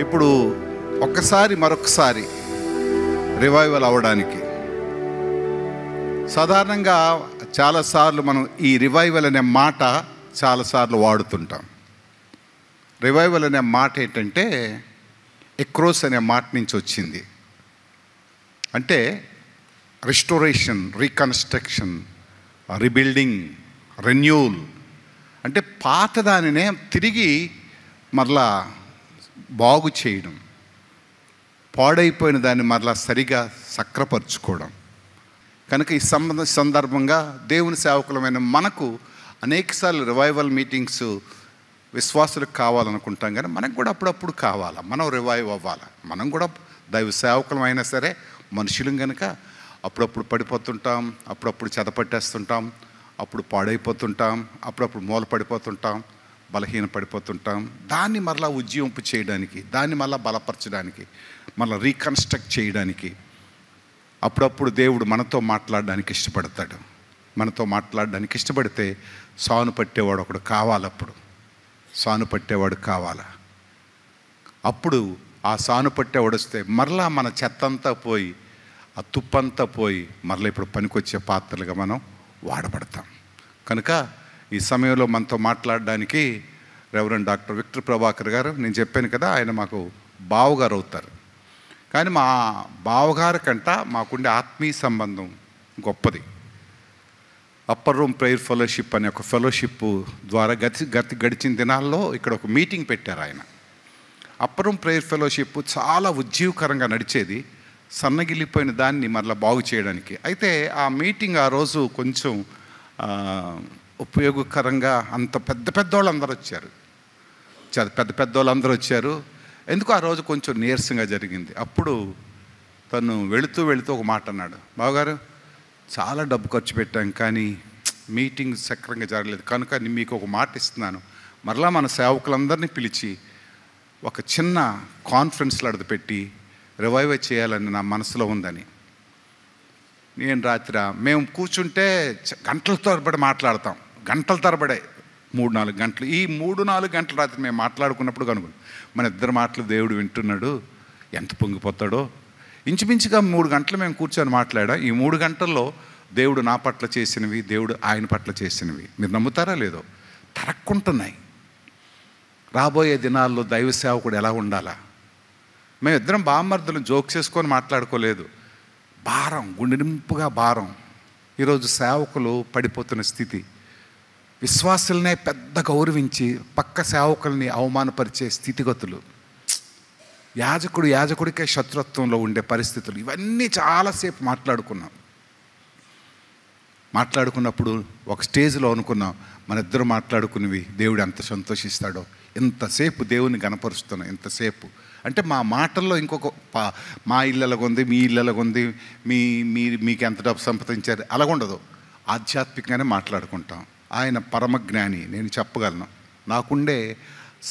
ఇప్పుడు ఒక్కసారి మరొకసారి రివైవల్ అవ్వడానికి సాధారణంగా చాలాసార్లు మనం ఈ రివైవల్ అనే మాట చాలాసార్లు వాడుతుంటాం. రివైవల్ అనే మాట ఏంటంటే ఎక్రోస్ అనే మాట నుంచి వచ్చింది. అంటే రిస్టోరేషన్, రీకన్స్ట్రక్షన్, రీబిల్డింగ్, రెన్యూల్. అంటే పాతదానినే తిరిగి మరలా బాగు చేయడం, పాడైపోయిన దాన్ని మరలా సరిగా సక్రపరుచుకోవడం. కనుక ఈ సందర్భంగా దేవుని సేవకులమైన మనకు అనేకసార్లు రివైవల్ మీటింగ్స్ విశ్వాసులకు కావాలనుకుంటాం, కానీ మనకు కూడా అప్పుడప్పుడు కావాలా, మనం రివైవ్ అవ్వాలి. మనం కూడా దైవ సేవకులం అయినా సరే మనుషులం కనుక అప్పుడప్పుడు పడిపోతుంటాం, అప్పుడప్పుడు చెదపట్టేస్తుంటాం, అప్పుడు పాడైపోతుంటాం, అప్పుడప్పుడు మూల పడిపోతుంటాం, బలహీన పడిపోతుంటాం. దాన్ని మరలా ఉజ్జీవింపు చేయడానికి, దాన్ని మరలా బలపరచడానికి, మరలా రీకన్స్ట్రక్ట్ చేయడానికి అప్పుడప్పుడు దేవుడు మనతో మాట్లాడడానికి ఇష్టపడతాడు. మనతో మాట్లాడడానికి ఇష్టపడితే సాను పట్టేవాడు ఒకడు కావాలి. అప్పుడు సాను పట్టేవాడు కావాలా. అప్పుడు ఆ సాను పట్టేవాడు వస్తే మరలా మన చెత్తంతా పోయి, ఆ తుప్పంతా పోయి మరలా ఇప్పుడు పనికొచ్చే పాత్రలుగా మనం వాడబడతాం. కనుక ఈ సమయంలో మనతో మాట్లాడడానికి రెవరెండ్ డాక్టర్ విక్టర్ ప్రభాకర్ గారు, నేను చెప్పాను కదా, ఆయన మాకు బావగారు అవుతారు. కానీ మా బావగారి కంట మాకుండే ఆత్మీయ సంబంధం గొప్పది. అప్పర్ రూమ్ ప్రేయర్ ఫెలోషిప్ అనే ఒక ఫెలోషిప్ ద్వారా గడిచిన దినాల్లో ఇక్కడ ఒక మీటింగ్ పెట్టారు ఆయన. అప్పర్ రూమ్ ప్రేయర్ ఫెలోషిప్ చాలా ఉజ్జీవకరంగా నడిచేది, సన్నగిల్లిపోయిన దాన్ని మరలా బాగు చేయడానికి. అయితే ఆ మీటింగ్ ఆ రోజు కొంచెం ఉపయోగకరంగా, అంత పెద్దోళ్ళందరూ వచ్చారు, పెద్దోళ్ళందరూ వచ్చారు. ఎందుకు ఆ రోజు కొంచెం నీరసంగా జరిగింది. అప్పుడు తను వెళుతూ ఒక మాట అన్నాడు, బావగారు చాలా డబ్బు ఖర్చు పెట్టాం కానీ మీటింగ్ సక్రంగా జరగలేదు, కనుక మీకు ఒక మాట ఇస్తున్నాను, మరలా మన సేవకులందరినీ పిలిచి ఒక చిన్న కాన్ఫరెన్స్ లాంటిది పెట్టి రివైవ్ చేయాలని నా మనసులో ఉందని. నేను మేము కూర్చుంటే గంటల తరబడి మాట్లాడతాం, గంటల తరబడే 3-4 గంటలు. ఈ 3-4 గంటల రాత్రి మేము మాట్లాడుకున్నప్పుడు కనుగొని మన ఇద్దరు మాటలు దేవుడు వింటున్నాడు, ఎంత పొంగిపోతాడో. ఇంచుమించుగా 3 గంటలు మేము కూర్చొని మాట్లాడా. ఈ 3 గంటల్లో దేవుడు నా పట్ల చేసినవి, దేవుడు ఆయన పట్ల చేసినవి మీరు నమ్ముతారా లేదో తరక్కుంటున్నాయి. రాబోయే దినాల్లో దైవ సేవకుడు ఎలా ఉండాలా? మేమిద్దరం బామ్మర్దులు జోక్ చేసుకొని మాట్లాడుకోలేదు. భారం, గుండె నింపుగా భారం. ఈరోజు సేవకులు పడిపోతున్న స్థితి, విశ్వాసులనే పెద్ద గౌరవించి పక్క సేవకుల్ని అవమానపరిచే స్థితిగతులు, యాజకుడికే శత్రుత్వంలో ఉండే పరిస్థితులు, ఇవన్నీ చాలాసేపు మాట్లాడుకున్నప్పుడు ఒక స్టేజ్లో అనుకున్నాం, మన ఇద్దరు మాట్లాడుకునేవి దేవుడు ఎంత సంతోషిస్తాడో. ఎంతసేపు దేవుని గణపరుస్తున్నాం, ఎంతసేపు అంటే మా మాటల్లో ఇంకొక మా ఇల్లు ఎలాగుంది, మీ ఇల్లు ఎలాగుంది, మీకు ఎంత డబ్బు సంపాదించారు అలాగుండదు. ఆధ్యాత్మికంగానే మాట్లాడుకుంటాం. ఆయన పరమజ్ఞాని, నేను చెప్పగలను. నాకుండే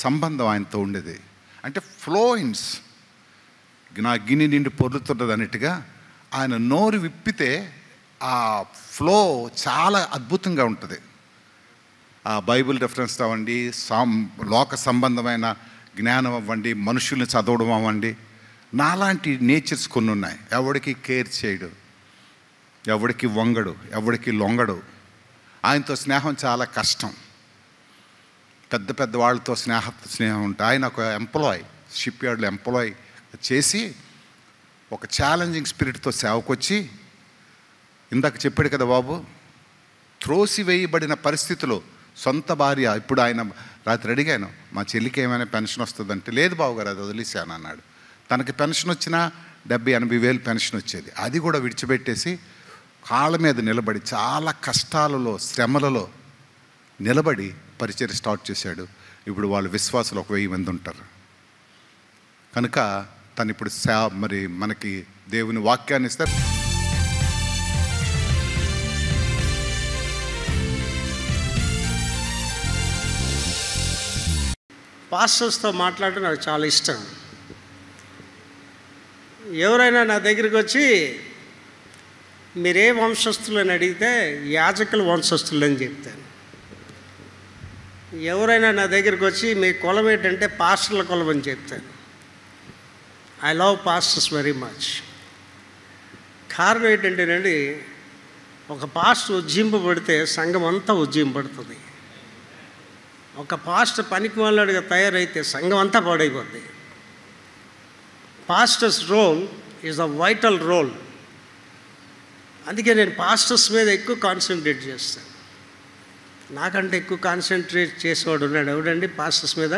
సంబంధం ఆయనతో ఉండేది అంటే ఫ్లోయిన్స్, నా గిన్నె నిండి పొర్లుతున్నది అన్నట్టుగా. ఆయన నోరు విప్పితే ఆ ఫ్లో చాలా అద్భుతంగా ఉంటుంది. ఆ బైబిల్ రెఫరెన్స్ అవ్వండి, లోక సంబంధమైన జ్ఞానం అవ్వండి, మనుషుల్ని చదవడం అవ్వండి, నాలాంటి నేచర్స్ కొన్ని ఉన్నాయి. ఎవడికి కేర్ చేయడు, ఎవడికి వంగడు, ఎవడికి లొంగడు. ఆయనతో స్నేహం చాలా కష్టం. పెద్ద వాళ్ళతో స్నేహం ఉంటుంది. ఆయన ఒక ఎంప్లాయ్, షిప్ యార్డ్లో ఎంప్లాయ్ చేసి ఒక ఛాలెంజింగ్ స్పిరిట్తో సేవకొచ్చి, ఇందాక చెప్పాడు కదా బాబు, త్రోసివేయబడిన పరిస్థితిలో సొంత భార్య, ఇప్పుడు ఆయన రాత్రి అడిగాను, మా చెల్లికి ఏమైనా పెన్షన్ వస్తుందంటే, లేదు బాబుగారు అది వదిలేశాను అన్నాడు. తనకి పెన్షన్ వచ్చినా 70-80 వేలు పెన్షన్ వచ్చేది, అది కూడా విడిచిపెట్టేసి కాళ్ళ మీద నిలబడి చాలా కష్టాలలో, శ్రమలలో నిలబడి పరిచర్య స్టార్ట్ చేశాడు. ఇప్పుడు వాళ్ళు విశ్వాసులు 1000 మంది ఉంటారు. కనుక తను ఇప్పుడు మరి మనకి దేవుని వాక్యాన్ని ఇస్తారు. పాస్టర్స్తో మాట్లాడటం నాకు చాలా ఇష్టం. ఎవరైనా నా దగ్గరికి వచ్చి మీరే వంశస్థులు అని అడిగితే యాజకుల వంశస్థులు అని చెప్తాను. ఎవరైనా నా దగ్గరికి వచ్చి మీ కులం ఏంటంటే పాస్టర్ల కులం అని చెప్తాను. I love pastors very much. కారణం ఏంటంటేనండి, ఒక పాస్టర్ ఉజ్జింపబడితే సంఘం అంతా ఉజ్జింపబడుతుంది. ఒక పాస్టర్ పనికిమాలినోడిగా తయారైతే సంఘం అంతా పాడైపోద్ది. Pastors role is a vital role. అందుకే నేను పాస్టర్స్ మీద ఎక్కువ కాన్సన్ట్రేట్ చేస్తాను. నాకంటే ఎక్కువ కాన్సన్ట్రేట్ చేసేవాడు ఉన్నాడు. ఎవడండి పాస్టర్స్ మీద?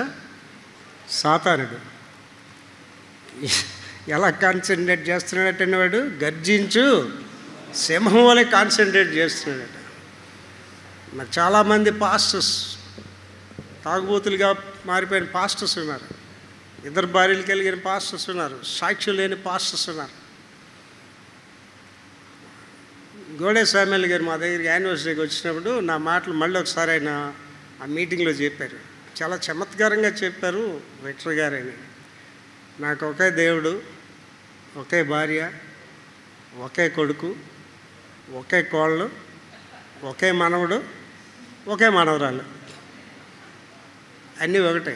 సాతానుడు. ఎలా కాన్సన్ట్రేట్ చేస్తున్నాడట వాడు? గర్జించు సింహం వలె కాన్సన్ట్రేట్ చేస్తున్నాడట. నాకు చాలామంది పాస్టర్స్, తాగుబోతులుగా మారిపోయిన పాస్టర్స్ ఉన్నారు, 2 భార్యలు కలిగిన పాస్టర్స్ ఉన్నారు, సాక్ష్యం లేని పాస్టర్స్ ఉన్నారు. గోడే సామ్యుల్ గారు మా దగ్గరికి యానివర్సరీకి వచ్చినప్పుడు నా మాటలు మళ్ళీ ఒకసారి ఆయన ఆ మీటింగ్లో చెప్పారు. చాలా చమత్కారంగా చెప్పారు విక్టర్ గారని. నాకు ఒకే దేవుడు, ఒకే భార్య, ఒకే కొడుకు, ఒకే కోళ్ళు, ఒకే మనవడు, ఒకే మనవరాలు, అన్నీ ఒకటే.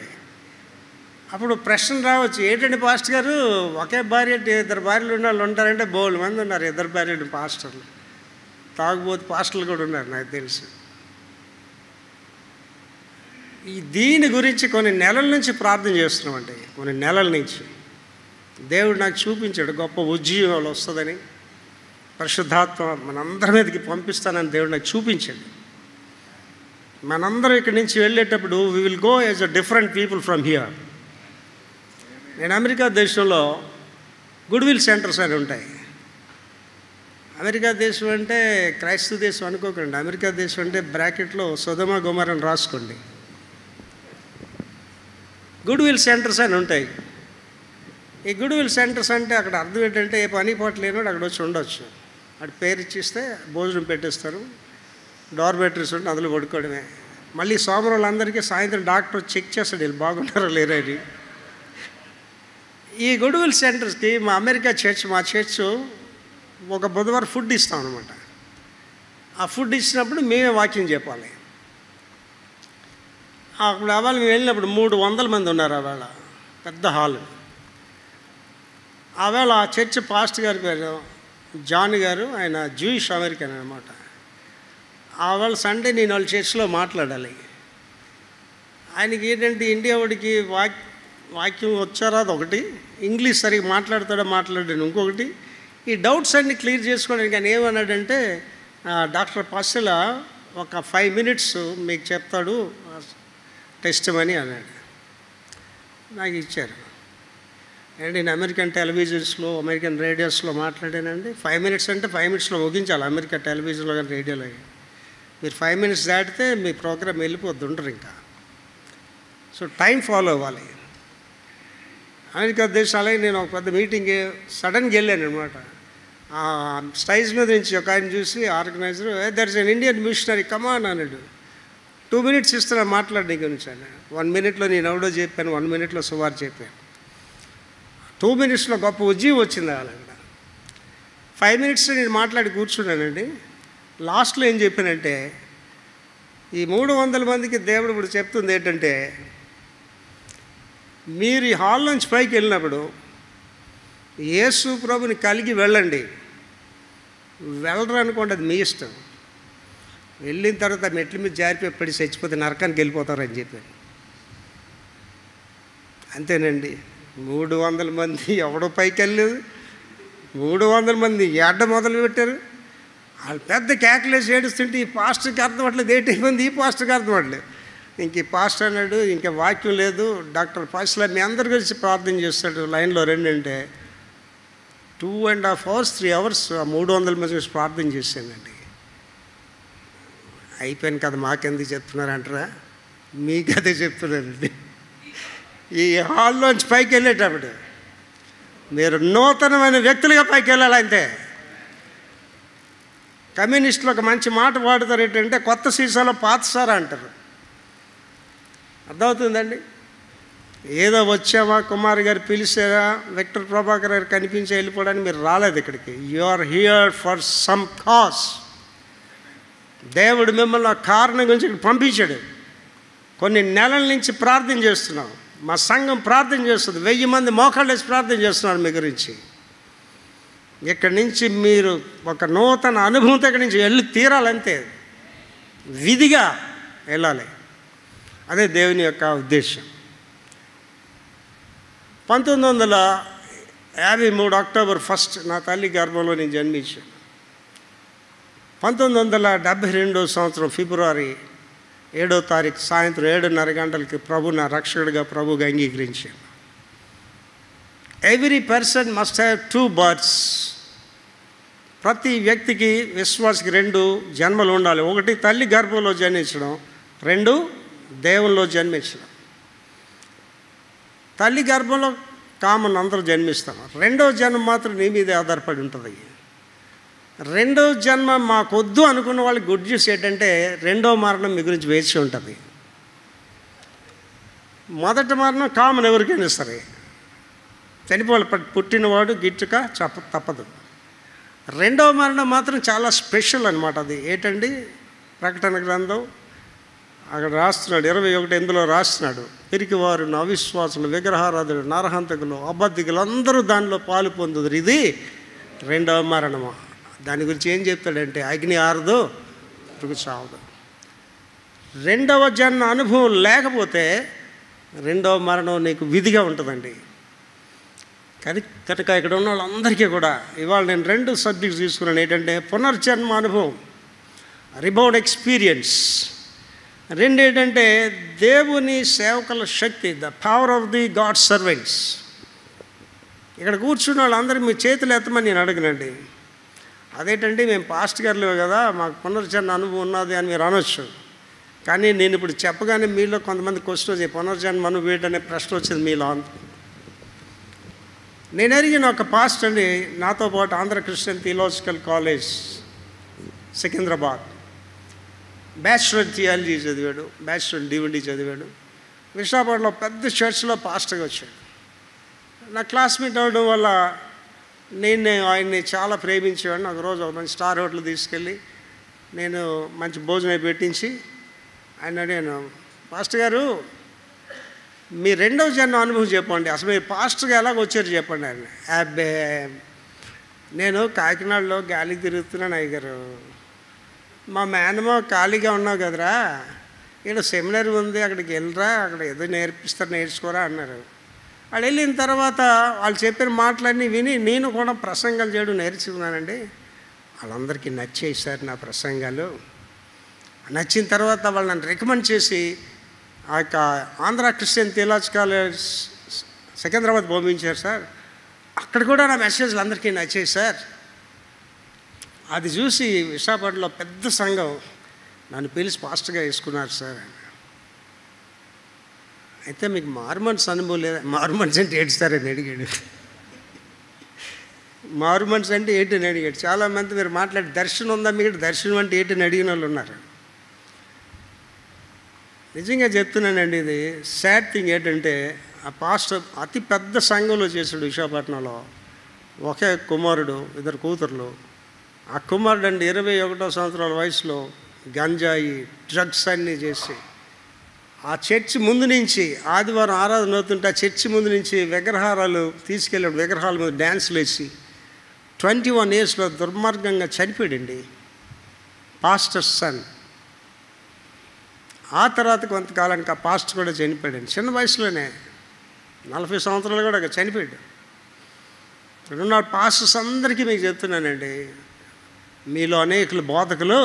అప్పుడు ప్రశ్న రావచ్చు, ఏంటండి పాస్టర్ గారు ఒకే భార్య 2 భార్యలు ఉన్న వాళ్ళు ఉంటారంటే బోల్డ్ మంది ఉన్నారు 2 భార్యలు పాస్టర్లు. తాగుబోతు పాస్టర్లు కూడా ఉన్నారు నాకు తెలుసు. దీని గురించి కొన్ని నెలల నుంచి ప్రార్థన చేస్తున్నామండి. కొన్ని నెలల నుంచి దేవుడు నాకు చూపించాడు, గొప్ప ఉజ్జీవాలు వస్తుందని, పరిశుద్ధాత్మ మనందరి మీదకి పంపిస్తానని దేవుడు నాకు చూపించాడు. మనందరం ఇక్కడి నుంచి వెళ్ళేటప్పుడు we will go as a different people from here. నేను అమెరికా దేశంలో గుడ్విల్ సెంటర్స్ అని ఉంటాయి. అమెరికా దేశం అంటే క్రైస్తవ దేశం అనుకోకండి. అమెరికా దేశం అంటే బ్రాకెట్లో సొదొమ గొమొర్రా అని రాసుకోండి. గుడ్విల్ సెంటర్స్ అని ఉంటాయి. ఈ గుడ్విల్ సెంటర్స్ అంటే అక్కడ అర్థం ఏంటంటే, ఏ పని పాట లేనివాడు అక్కడ వచ్చి ఉండొచ్చు. అక్కడ పేరు ఇచ్చిస్తే భోజనం పెట్టేస్తారు, డార్మెటరీస్ ఉంటే అందులో పడుకోవడమే. మళ్ళీ సోమవారాలందరికీ సాయంత్రం డాక్టర్ చెక్ చేస్తాడు వీళ్ళు బాగున్నారో లేరో అని. ఈ గుడ్విల్ సెంటర్స్కి మా అమెరికా చర్చ్, మా చర్చ్ ఒక బుధవారం ఫుడ్ ఇస్తాం అనమాట. ఆ ఫుడ్ ఇచ్చినప్పుడు మేమే వాకింగ్ చెప్పాలి. అప్పుడు అవాళ మేము వెళ్ళినప్పుడు 300 మంది ఉన్నారు. ఆవేళ పెద్ద హాల్. ఆవేళ ఆ చర్చ్ పాస్టర్ గారి పేరు జాన్ గారు, ఆయన జూయిష్ అమెరికన్ అనమాట. ఆవేళ సండే నేను వాళ్ళ చర్చ్లో మాట్లాడాలి. ఆయనకి ఏంటంటే ఇండియా వాడికి వాక్యం వచ్చారా అదొకటి, ఇంగ్లీష్ సరిగ్గా మాట్లాడాను ఇంకొకటి. ఈ డౌట్స్ అన్నీ క్లియర్ చేసుకోవడానికి ఆయన ఏమన్నాడంటే, డాక్టర్ పస్సెల ఒక 5 minutes మీకు చెప్తాడు టెస్ట్ మనీ అన్నాడు. నాకు ఇచ్చారు. అండ్ నేను అమెరికన్ టెలివిజన్స్లో, అమెరికన్ రేడియోస్లో మాట్లాడానండి. 5 minutes అంటే 5 minutesలో ముగించాలి. అమెరికా టెలివిజన్లో కానీ రేడియోలో కానీ మీరు 5 minutes దాటితే మీ ప్రోగ్రామ్ వెళ్ళిపోద్ది, ఉండరు ఇంకా. సో టైం ఫాలో అవ్వాలి. అమెరికా దేశాలకి నేను ఒక పెద్ద మీటింగ్ సడన్గా వెళ్ళాను అనమాట. స్టైజ్ మీద నుంచి ఒక ఆయన చూసి organizer, there is an Indian missionary come on అన్నాడు. 2 minutes ఇస్తున్నా మాట్లాడి గురించి అన్న. 1 minute నేను ఎవడో చెప్పాను, 1 minute సుమారు చెప్పాను. 2 minutes గొప్ప ఉజ్జీవం వచ్చింది అక్కడ. 5 minutes నేను మాట్లాడి కూర్చున్నానండి. లాస్ట్లో ఏం చెప్పానంటే, ఈ 300 మందికి దేవుడు ఇప్పుడు చెప్తుంది ఏంటంటే, మీరు ఈ హాల్ నుంచి పైకి వెళ్ళినప్పుడు యేసు ప్రభుని కలిగి వెళ్ళండి. వెళ్ళరు అనుకోండి, అది మీ ఇష్టం. వెళ్ళిన తర్వాత మెట్ల మీద జారిపోయి పడి చచ్చిపోతే నరకానికి వెళ్ళిపోతారని చెప్పాను. అంతేనండి. 300 మంది ఎవడో పైకి వెళ్ళలేదు. 300 మంది ఏడ్డ మొదలు పెట్టారు. వాళ్ళు పెద్ద కేకలేసి ఏడుస్తుంటే ఈ పాస్టర్కి అర్థం అవ్వట్లేదు, ఏంటైపోయింది ఈ పాస్టర్కి అర్థం అవ్వట్లేదు. ఇంక ఈ పాస్టర్ అన్నాడు, ఇంకా వాక్యం లేదు, డాక్టర్ ఫస్ట్లో మీ అందరి గురించి ప్రార్థన చేస్తాడు లైన్లో రండి అంటే 2.5 hours 3 hours 300 మంది గురించి ప్రార్థన చేశానండి. అయిపోయాను కదా, మాకెందుకు చెప్తున్నారంటారా? మీకు అదే చెప్తున్నానండి. ఈ హాల్లోంచి పైకి వెళ్ళేటప్పుడు మీరు నూతనమైన వ్యక్తులుగా పైకి వెళ్ళాలి. అంతే. కమ్యూనిస్టులు ఒక మంచి మాట వాడుతారు, ఏంటంటే కొత్త సీసాలో పాత సారా అంటారు. అర్థమవుతుందండి? ఏదో వచ్చామా, కుమార్ గారు పిలిచారా, విక్టర్ ప్రభాకర్ గారు కనిపించి వెళ్ళిపోవడానికి మీరు రాలేదు ఇక్కడికి. You are here for some cause. దేవుడు మిమ్మల్ని ఆ కారణం గురించి ఇక్కడ పంపించాడు. కొన్ని నెలల నుంచి ప్రార్థన చేస్తున్నాం. మా సంఘం ప్రార్థన చేస్తుంది, 1000 మంది మోకాళ్ళు వేసి ప్రార్థన చేస్తున్నారు మీ గురించి. ఇక్కడి నుంచి మీరు ఒక నూతన అనుభూతి ఇక్కడి నుంచి వెళ్ళి తీరాలంతే, విధిగా వెళ్ళాలి. అదే దేవుని యొక్క ఉద్దేశం. 1953 అక్టోబర్ 1 నా తల్లి గర్భంలో నేను జన్మించాను. 1972 సంవత్సరం ఫిబ్రవరి 7వ తారీఖు సాయంత్రం 7:30 గంటలకి ప్రభు నా రక్షకుడిగా ప్రభుగా అంగీకరించాను. Every person must have 2 births. ప్రతి వ్యక్తికి విశ్వాసకి 2 జన్మలు ఉండాలి. ఒకటి తల్లి గర్భంలో జన్మించడం, 2 దేవునిలో జన్మించడం. తల్లి గర్భంలో కామన్ అందరూ జన్మిస్తాం. 2వ జన్మ మాత్రం నీ మీదే ఆధారపడి ఉంటుంది. 2వ జన్మ మాకొద్దు అనుకున్న వాళ్ళకి గుడ్ న్యూస్ ఏంటంటే 2వ మరణం మీ గురించి వేచి ఉంటుంది. మొదటి మరణం కామన్ ఎవరికైనా సరే, చనిపోవాలి, పుట్టినవాడు గిట్టుక తప్పదు. 2వ మరణం మాత్రం చాలా స్పెషల్ అనమాట. అది ఏంటండి, ప్రకటన గ్రంథం అక్కడ రాస్తున్నాడు 21:8 రాస్తున్నాడు, పిరికివారు, అవిశ్వాసులు, విగ్రహారాధులు, నరహంతకులు, అబద్ధికులు అందరూ దానిలో పాలు పొందుదురు. ఇది 2వ మరణము. దాని గురించి ఏం చెప్తాడంటే అగ్ని ఆరదు, పురుగు చావదు. 2వ జన్మ అనుభవం లేకపోతే 2వ మరణం నీకు విధిగా ఉంటుందండి. కనుక ఇక్కడ ఉన్న వాళ్ళందరికీ కూడా ఇవాళ నేను 2 సబ్జెక్ట్స్ తీసుకున్నాను. ఏంటంటే పునర్జన్మ అనుభవం, రిబౌండ్ ఎక్స్పీరియన్స్. 2 ఏంటంటే దేవుని సేవకుల శక్తి, the power of the God servants. ఇక్కడ కూర్చున్న వాళ్ళందరికీ మీ చేతులు ఎత్తమని నేను అడగనండి. అదేంటండి మేము పాస్ట్ గారులే కదా, మాకు పునర్జన్మ అనుభవం ఉన్నది అని మీరు అనొచ్చు. కానీ నేను ఇప్పుడు చెప్పగానే మీలో కొంతమంది క్వశ్చన్ వచ్చి పునర్జన్మ అనుభవం ఏంటనే ప్రశ్న వచ్చింది మీలో. నేను అడిగిన ఒక పాస్ట్ అండి, నాతో పాటు Andhra Christian theological college Secunderabad, bachelor theology చదివాడు, బ్యాచులర్ డివినిటీ చదివాడు. విశాఖపట్నంలో పెద్ద చర్చ్లో పాస్టర్గా వచ్చాడు. నా క్లాస్మేట్ అవడం వల్ల నేను ఆయన్ని చాలా ప్రేమించేవాడిని. ఒకరోజు ఒక మంచి స్టార్ హోటల్ తీసుకెళ్ళి నేను మంచి భోజనం పెట్టించి ఆయన అడిగాను, పాస్టర్ గారు మీ 2వ జన్మ అనుభవం చెప్పండి, అసలు మీరు పాస్టర్గా ఎలాగ వచ్చారు చెప్పండి. ఆయన అబ్బే నేను కాకినాడలో గాలికి తిరుగుతున్నాను అయ్యగారు, మా మేనమో ఖాళీగా ఉన్నావు కదరా, ఇక్కడ సెమినార్ ఉంది అక్కడికి వెళ్ళరా, అక్కడ ఏదో నేర్పిస్తారు నేర్చుకోరా అన్నారు. వాళ్ళు వెళ్ళిన తర్వాత వాళ్ళు చెప్పిన మాటలన్నీ విని నేను కూడా ప్రసంగాలు చేయడం నేర్చుకున్నానండి. వాళ్ళందరికీ నచ్చాయి సార్ నా ప్రసంగాలు. నచ్చిన తర్వాత వాళ్ళు నన్ను రికమెండ్ చేసి ఆ యొక్క Andhra Christian theological college Secunderabad పంపించారు సార్. అక్కడ కూడా నా మెసేజ్లు అందరికీ నచ్చాయి సార్. అది చూసి విశాఖపట్నంలో పెద్ద సంఘం నన్ను పిలిచి పాస్టర్గా వేసుకున్నారు సార్. అయితే మీకు మార్మన్స్ అనుభవం లేదా? మార్మన్స్ అంటే ఏంటి సార్ అని అడిగాడు. మార్మన్స్ అంటే ఏంటని అడిగాడు. చాలామంది మీరు మాట్లాడి దర్శనం ఉందా మీకు, దర్శనం అంటే ఏంటని అడిగిన వాళ్ళు ఉన్నారు. నిజంగా చెప్తున్నానండి, ఇది సాడ్ థింగ్ ఏంటంటే ఆ పాస్టర్ అతి పెద్ద సంఘంలో చేశాడు విశాఖపట్నంలో. ఒకే కుమారుడు, 2 కూతుర్లు. ఆ కుమారుడు అండి 21వ సంవత్సరాల వయసులో గంజాయి డ్రగ్స్ అన్నీ చేసి ఆ చర్చి ముందు నుంచి ఆదివారం ఆరాధన అవుతుంటే ఆ చర్చి ముందు నుంచి విగ్రహాలు తీసుకెళ్ళాడు. విగ్రహాల మీద డ్యాన్సులు వేసి 21 ఇయర్స్లో దుర్మార్గంగా చనిపోయాడండి పాస్టర్ సన్. ఆ తర్వాత కొంతకాలానికి ఆ పాస్టర్ కూడా చనిపోయాడండి, చిన్న వయసులోనే 40 సంవత్సరాలు కూడా చనిపోయాడు. ఇక్కడున్న పాస్టర్స్ అందరికీ మీకు చెప్తున్నానండి, మీలో అనేకులు బోధకులు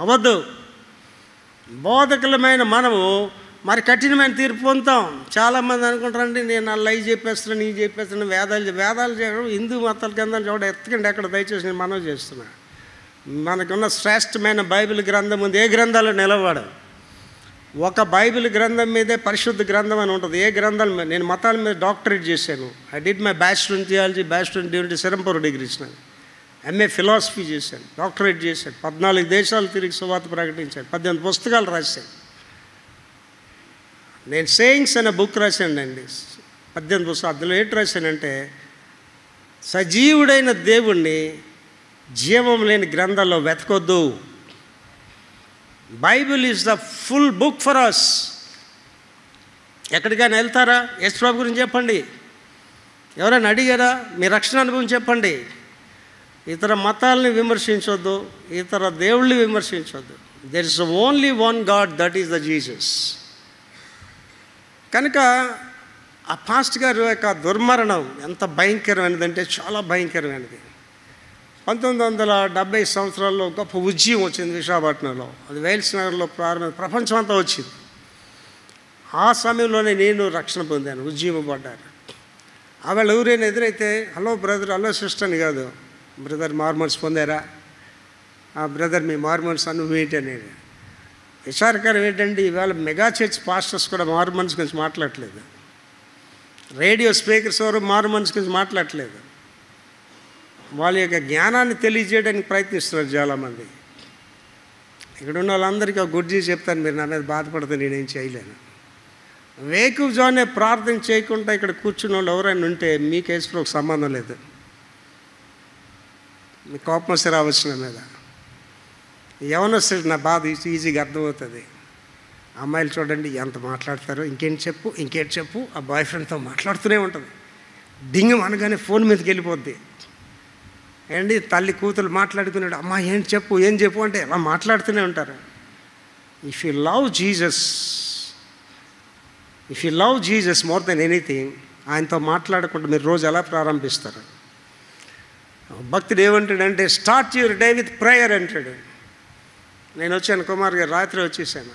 అవ్వద్దు. బోధకులమైన మనము మరి కఠినమైన తీర్పు పొందుతాం. చాలామంది అనుకుంటారండి నేను అలా అవి చెప్పేస్తున్నాను, ఇవి చెప్పేస్తున్నాను, వేదాలు చేయడం హిందూ మతాల కింద చూడ ఎత్తకండి ఎక్కడ, దయచేసి నేను మనవి చేస్తున్నా. మనకున్న శ్రేష్టమైన బైబిల్ గ్రంథం ఉంది, ఏ గ్రంథాలు నిలబడవు. ఒక బైబిల్ గ్రంథం మీదే పరిశుద్ధ గ్రంథం అని ఉంటుంది. ఏ గ్రంథాల మీద, నేను మతాల మీద డాక్టరేట్ చేశాను. I did my bachelor in theology, bachelor in divinity, Serampore degrees. MA philosophy చేశాను, డాక్టరేట్ చేశాను, 14 దేశాలు తిరిగి సువార్త ప్రకటించాను, 18 పుస్తకాలు రాశాను. నేను సేయింగ్స్ అనే బుక్ రాశానండి, 18 పుస్తకాలు. అందులో ఏంటి రాశానంటే సజీవుడైన దేవుణ్ణి జీవం లేని గ్రంథాల్లో వెతకొద్దు. Bible is the full book for us. ఎక్కడికైనా వెళ్తారా? యేసు ప్రభు గురించి చెప్పండి. ఎవరైనా అడిగారా? మీ రక్షణ అనుభవం చెప్పండి. ఇతర మతాలని విమర్శించొద్దు, ఇతర దేవుళ్ళని విమర్శించొద్దు. There is only one God, that is the Jesus. కనుక ఆ పాస్ట్ గారు యొక్క దుర్మరణం ఎంత భయంకరమైనదంటే చాలా భయంకరమైనది. 1970 సంవత్సరాల్లో గొప్ప ఉద్యమం వచ్చింది విశాఖపట్నంలో. అది వైల్స్ నగర్లో ప్రపంచం అంతా వచ్చింది. ఆ సమయంలోనే నేను రక్షణ పొందాను, ఉద్యమం పడ్డాను. ఆవిడ ఎవరైనా ఎదురైతే హలో బ్రదర్, హలో సిస్టర్ అని కాదు, బ్రదర్ మార్మోన్స్ పొందారా, బ్రదర్ మీ మార్మోన్స్ అనుభవం ఏంటి అనేది. విచారకరం ఏంటంటే ఇవాళ మెగా చర్చ్ పాస్టర్స్ కూడా మార్మోన్స్ గురించి మాట్లాడట్లేదు, రేడియో స్పీకర్స్ ఎవరు మార్మోన్స్ గురించి మాట్లాడట్లేదు. వాళ్ళ యొక్క జ్ఞానాన్ని తెలియజేయడానికి ప్రయత్నిస్తున్నారు చాలామంది. ఇక్కడ ఉన్న వాళ్ళందరికీ ఒక గుడ్ న్యూస్ చెప్తాను, మీరు నా మీద బాధపడితే నేనేం చేయలేను. వేకువజానే ప్రార్థన చేయకుండా ఇక్కడ కూర్చున్న వాళ్ళు ఎవరైనా ఉంటే మీకు యేసుప్రభుకు సంబంధం లేదు. మీ కోపం వస్తే రావచ్చు నా మీద. యవనస్తుడికి నా బాధ ఈజీగా అర్థమవుతుంది. అమ్మాయిలు చూడండి ఎంత మాట్లాడతారో, ఇంకేంటి చెప్పు ఇంకేంటి చెప్పు, ఆ బాయ్ ఫ్రెండ్తో మాట్లాడుతూనే ఉంటుంది. డింగ్ అనగానే ఫోన్ మీదకి వెళ్ళిపోద్ది. ఏంటి తల్లి కూతురు మాట్లాడుకున్నాడు, అమ్మ ఏంటి చెప్పు ఏం చెప్పు అంటే అలా మాట్లాడుతూనే ఉంటారు. If you love Jesus more than anything, ఆయనతో మాట్లాడకుండా మీరు రోజు ఎలా ప్రారంభిస్తారు? భక్తుడు ఏమంటాడంటే start your day with prayer అంటాడు. నేను వచ్చాను కుమార్ గారు, రాత్రి వచ్చేసాను.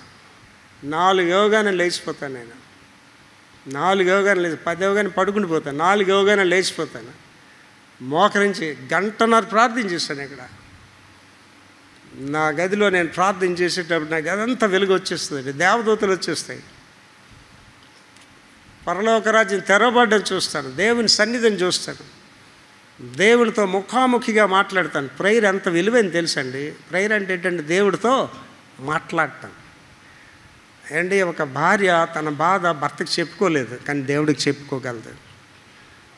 4 యోగానే లేచిపోతాను. నేను 4 యోగానే లేచి 10 యోగానే పడుకుని పోతాను. 4 యోగానే లేచిపోతాను. మోకరించి 1.5 గంట ప్రార్థన చేశాను. ఇక్కడ నా గదిలో నేను ప్రార్థన చేసేటప్పుడు నా గది అంతా వెలుగు వచ్చేస్తుంది, దేవదూతలు వచ్చేస్తాయి, పరలోక రాజ్యం తెరవబడ్డం చూస్తాను, దేవుని సన్నిధిని చూస్తాను, దేవుడితో ముఖాముఖిగా మాట్లాడతాను. ప్రేయర్ ఎంత విలువైన తెలుసండి. ప్రేయర్ అంటే ఏంటంటే దేవుడితో మాట్లాడతాను. అండి ఒక భార్య తన బాధ భర్తకి చెప్పుకోలేదు, కానీ దేవుడికి చెప్పుకోగలదు.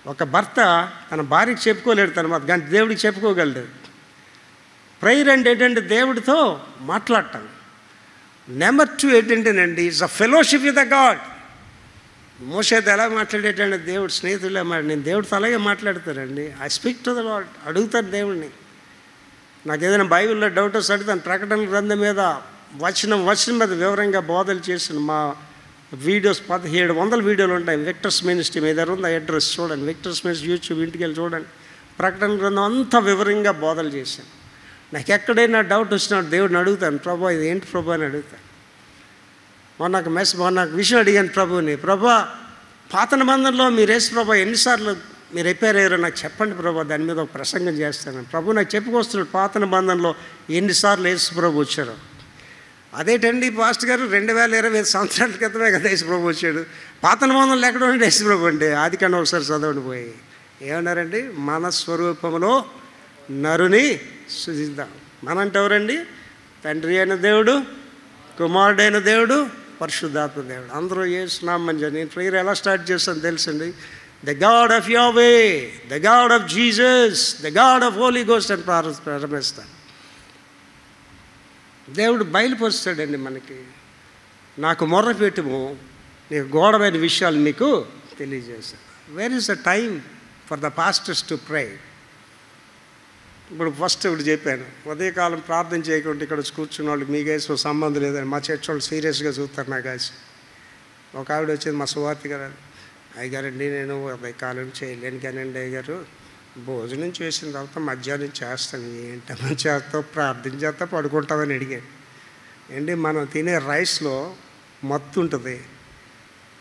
ఒక భర్త తన భార్యకి చెప్పుకోలేడు తన బాధ, కానీ దేవుడికి చెప్పుకోగలడు. ప్రేయర్ అంటే ఏంటంటే దేవుడితో మాట్లాడటం. నెంబర్ 2 ఏంటంటేనండి it's a fellowship with the God. మోషేతో ఎలా మాట్లాడేటంటే దేవుడు స్నేహితులే నేను దేవుడితో అలాగే మాట్లాడతానండి. I speak to the Lord, అడుగుతాను దేవుడిని. నాకు ఏదైనా బైబిల్లో డౌట్ వస్తే అడుగుతాను. ప్రకటన గ్రంథం మీద వచనం మీద వివరంగా బోధలు చేసిన మా వీడియోస్ 1700 వీడియోలు ఉంటాయి. విక్టర్స్ మినిస్ట్రీ మీ దగ్గర ఉంది, అడ్రస్ చూడండి. విక్టర్స్ మినిస్ట్రీ యూట్యూబ్ ఇంటికి వెళ్ళి చూడండి. ప్రకటన గ్రంథం అంతా వివరంగా బోధలు చేశాను. నాకు ఎక్కడైనా డౌట్ వచ్చినప్పుడు దేవుడిని అడుగుతాను, ప్రభా ఇది ఏంటి ప్రభా అని అడుగుతాను. మొన్న విషయం అడిగాను ప్రభుని, ప్రభా పాత నిబంధనలో మీరు యేసు ప్రభా ఎన్నిసార్లు మీరు రిపేర్ అయ్యారో నాకు చెప్పండి ప్రభా, దాని మీద ఒక ప్రసంగం చేస్తాను. ప్రభు నాకు చెప్పుకొస్తున్నాడు పాత నిబంధనలో ఎన్నిసార్లు యేసు ప్రభు వచ్చారో. అదేటండి పాస్టర్ గారు 2025 సంవత్సరాల క్రితమే కదా యేసు ప్రభు వచ్చాడు, పాత నిబంధనలు ఎక్కడ ఉండే యేసు ప్రభు అంటే అది కన్నా ఒకసారి చదవండి పోయి. ఏమన్నారండి? మన స్వరూపంలో నరుని సృజిద్దాం. మనంటే ఎవరండి? తండ్రి అయిన దేవుడు, కుమారుడైన దేవుడు, పరిశుద్ధాత్మ దేవుడు, అందరూ యేసునామం అని. నేను ప్రేయర్ ఎలా స్టార్ట్ చేస్తాను తెలుసండి? The God of Yahweh, the God of Jesus, the God of Holy Ghost అని ప్రారంభిస్తాను. దేవుడు బయలుపరుస్తాడండి మనకి. నాకు మొర్ర పెట్టుము, నీకు గోడమైన విషయాలు నీకు తెలియజేస్తాను. Where is the time for the pastors to pray? ఇప్పుడు చెప్పాను, ఉదయకాలం ప్రార్థన చేయకుండా ఇక్కడ వచ్చి కూర్చున్న వాళ్ళకి మీ కేసు సంబంధం లేదని మా చర్చ్ వాళ్ళు సీరియస్గా చూస్తారు. నా కాసి ఒక ఆవిడ వచ్చింది, మా సువార్తి గారు, అయ్యగారండి నేను ఉదయకాలం చేయలేను కానండి అయ్యగారు, భోజనం చేసిన తర్వాత మధ్యాహ్నం చేస్తాను. ఏంటమ్మా చేస్తావు? ప్రార్థన చేస్తా పడుకుంటామని అడిగాను. ఏంటి మనం తినే రైస్లో మత్తు ఉంటుంది.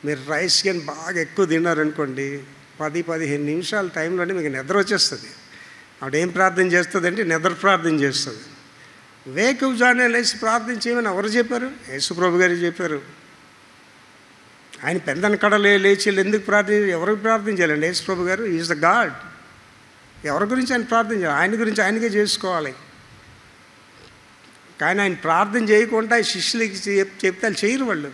మీరు రైస్ కానీ బాగా ఎక్కువ తిన్నారనుకోండి, 10-15 నిమిషాల టైంలోనే మీకు నిద్ర వచ్చేస్తుంది. ఆవిడేం ప్రార్థన చేస్తుంది అంటే నిద్ర ప్రార్థన చేస్తుంది. వేకువజానే లేచి ప్రార్థన చేయమని ఎవరు చెప్పారు? యేసుప్రభు గారు చెప్పారు. ఆయన పెందన కడలే లేచి ఎందుకు ఎవరికి ప్రార్థన చేయాలండి? యేసుప్రభు గారు ఈజ్ ద గాడ్. ఎవరి గురించి ఆయన ప్రార్థన చేయాలి? ఆయన గురించి ఆయనకే చేసుకోవాలి. కానీ ఆయన ప్రార్థన చేయకుండా శిష్యులకి చెప్తే చేయరు వాళ్ళు.